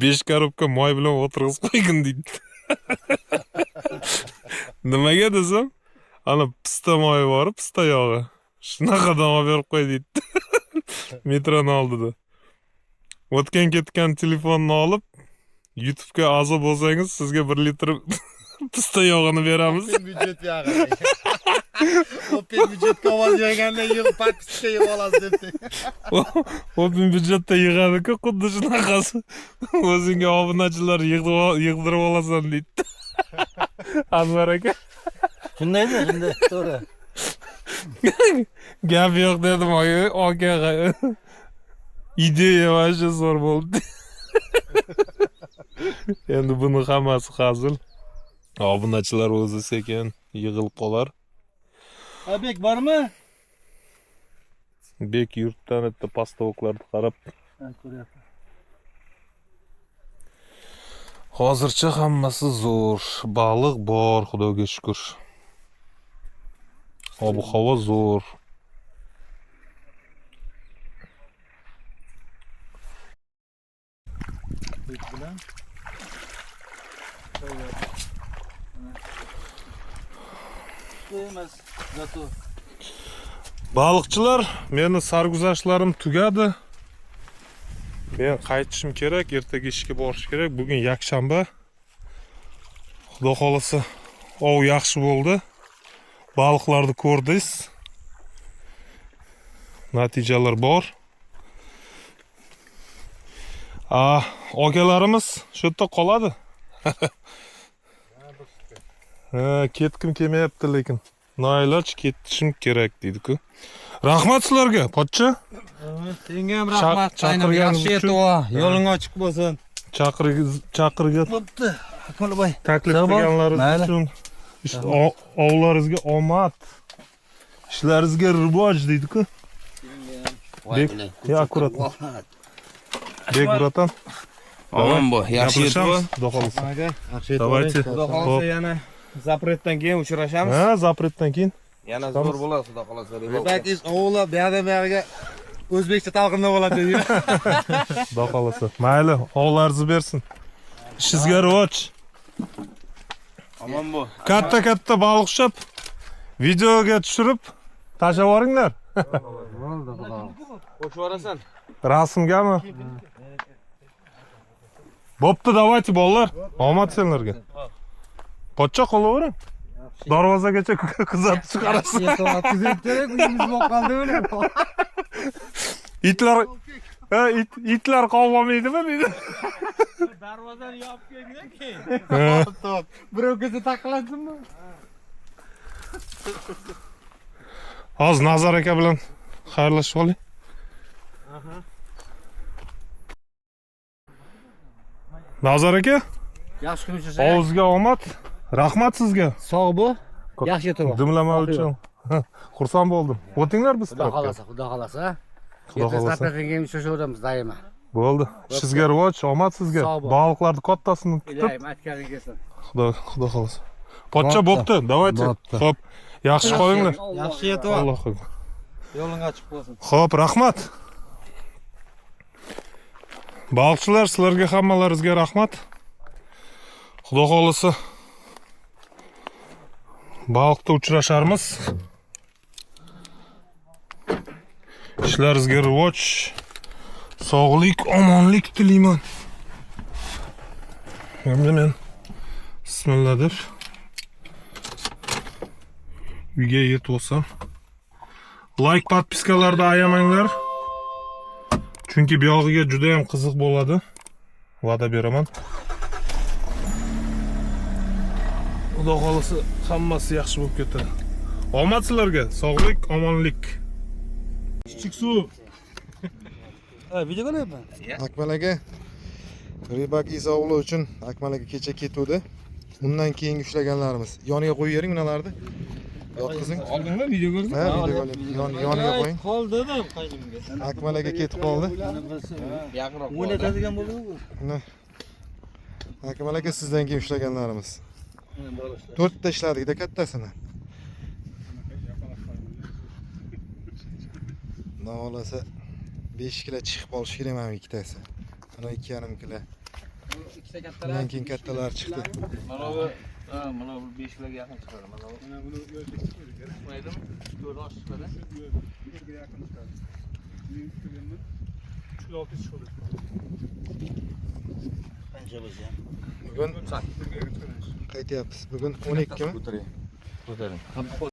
5 korobka moy bilan o'tirg'izib qo'ygin deydi. Nimaga desam, ana pista moyi bor, pista yog'i. Shunaqadan olib berib qo'y deydi. Metroni oldida. O'tgan ketgan telefonni olib, YouTube'ga a'zo bo'lsangiz, sizga 1 litr pista yog'ini beramiz. Byudjet yog'i. Opet byudjetga ovoz berganda yig'ib podpiska yig'ib olasiz debdi. Open byudjetda yig'adi-ku, xuddi shunaqasi. O'zingga obunachilar yig'dirib olasan deydi. Anvar aka. Shundayda, shunday, to'g'ri. Gap yo'q dedim, aka. Ideya vasha zo'r bo'ldi. Endi buni hammasi hazil. Obunachilar o'zi sekin yig'ilib qolar. Abek bormi? Bek yurtdan bitta pastavoklarni qarab. Ko'ryapman. Hozircha hammasi zo'r. Baliq bor, Xudoga shukr. Ob-havo zo'r. Bek bilan. Emas, zato. Baliqchilar, meni sarguzashtlarim tugadi. Men qaytishim kerak, ertaga ishga borish kerak. Bugun yakshanba. Xudo xolasa, ov yaxshi bo'ldi. Baliqlarni ko'rdingiz. Natijalar bor. Okalarimiz shu yerda qoladi. Ketkim kelmayapti, lekin noiloj ketishim kerak deydi-ku. Rahmat sizlarga, pochcha. Senga ham rahmat. Chaqirganingiz Yaxshi uchun. yetib, yo'ling ochiq bo'lsin. Chaqirgan Bo'pti. Akmalboy. taklif qilganlaringiz uchun ovlaringizga omad. Ishlaringizga rivoj deydi-ku. Ya akkurat. Bek bratan. Omon bo'l, yaxshi yetib. Xudo xolasa. Yaxshi Давайте. Xudo xolasa yana zapretdan keyin uchrashamiz. Ha, zapretdan keyin. Yana zo'r bo'ladi, xudo xolasa. Bek is ovla buyog'iga o'zbekcha talqinda bo'ladi deydi. Xudo xolasa. Mayli, ovlaringizni bersin. Ishingizga rivoj. Omon bo'l. Katta baliq ushlab videoga tushirib tashlab yuboringlar. Qo'shib yuborasan. Rasmgami? Bo'pti, давайте bolalar. Omad senlarga. Pochcha qolavering. Darvozagacha kuzatib chiqarasiz. Itlar qolmaydimi deydi. Darvozani yopib kelgin-ki. Birov ko'zi taqlansinmi? Hozir Nazar aka bilan xayrlashib oling. Nazar aka, Yaxshi kun uchun. ovuzga omad. Rahmat sizga. Sog' bo'l. Yaxshi yetib. Dimlama uchun. Xursand bo'ldim. O'tinglar biz Xudo xolasa, Xudo xolasa. Xudo xolasa. Ertaga uchrashamiz doimo. Bo'ldi. Ishingizga rivoj, omad sizga. Sog' bo'l. Baliqlarni kattasini tutib, Ilohim aytganing kelsin. Xudo xolasa. Pochcha bo'pti. Давайте. Xo'p. Yaxshi qolinglar. Yaxshi yetib. Alloh xayr. Yo'ling ochiq bo'lsin. Xo'p, rahmat. Baliqchilar, sizlarga hammalaringizga rahmat. Xudo xolasa Baliqda uchrasharmiz. Ishlaringizga rivoj, sog'lik, omonlik tilayman. Endi men bismillah deb uyga yetib olsam. Like, podpiskalarni ayamanglar. Chunki bu yog'iga juda ham qiziq bo'ladi. Va'da beraman. Xudo xolasa hammasi yaxshi bo'lib ketadi. Omad sizlarga, sog'lik, omonlik. Kichik suv. Ha, video ko'ryapman. Akmal aka ribak izovli uchun Akmal aka kecha ketuvdi. Undan keyingi ushlaganlarimiz. Yoniga qo'yib bering bunalarni. Yotqizing. Oldingmi video ko'rding? Ha, video yoniga qo'ying. Qoldim qaynimga. Akmal aka ketib qoldi. Yaqinroq. O'ynatadigan bo'ldi u. Mana Akmal aka sizdan keyin ushlaganlarimiz. 4 ta ishladik-da kattasini. Navolasa 5 kilo chiqib qolish kerak mana ikkitasi. Mana 2,5 kilo. Ikkita kattalar. Undan keyin kattalar chiqdi. Mana bu 5 kiloga yaqin chiqadi. Mana buni chiqmaydimi? 4 osh chiqadi. Qancha bo'lsa. Bugun qaytyapmiz. Bugun 12 mi? Ko'taring.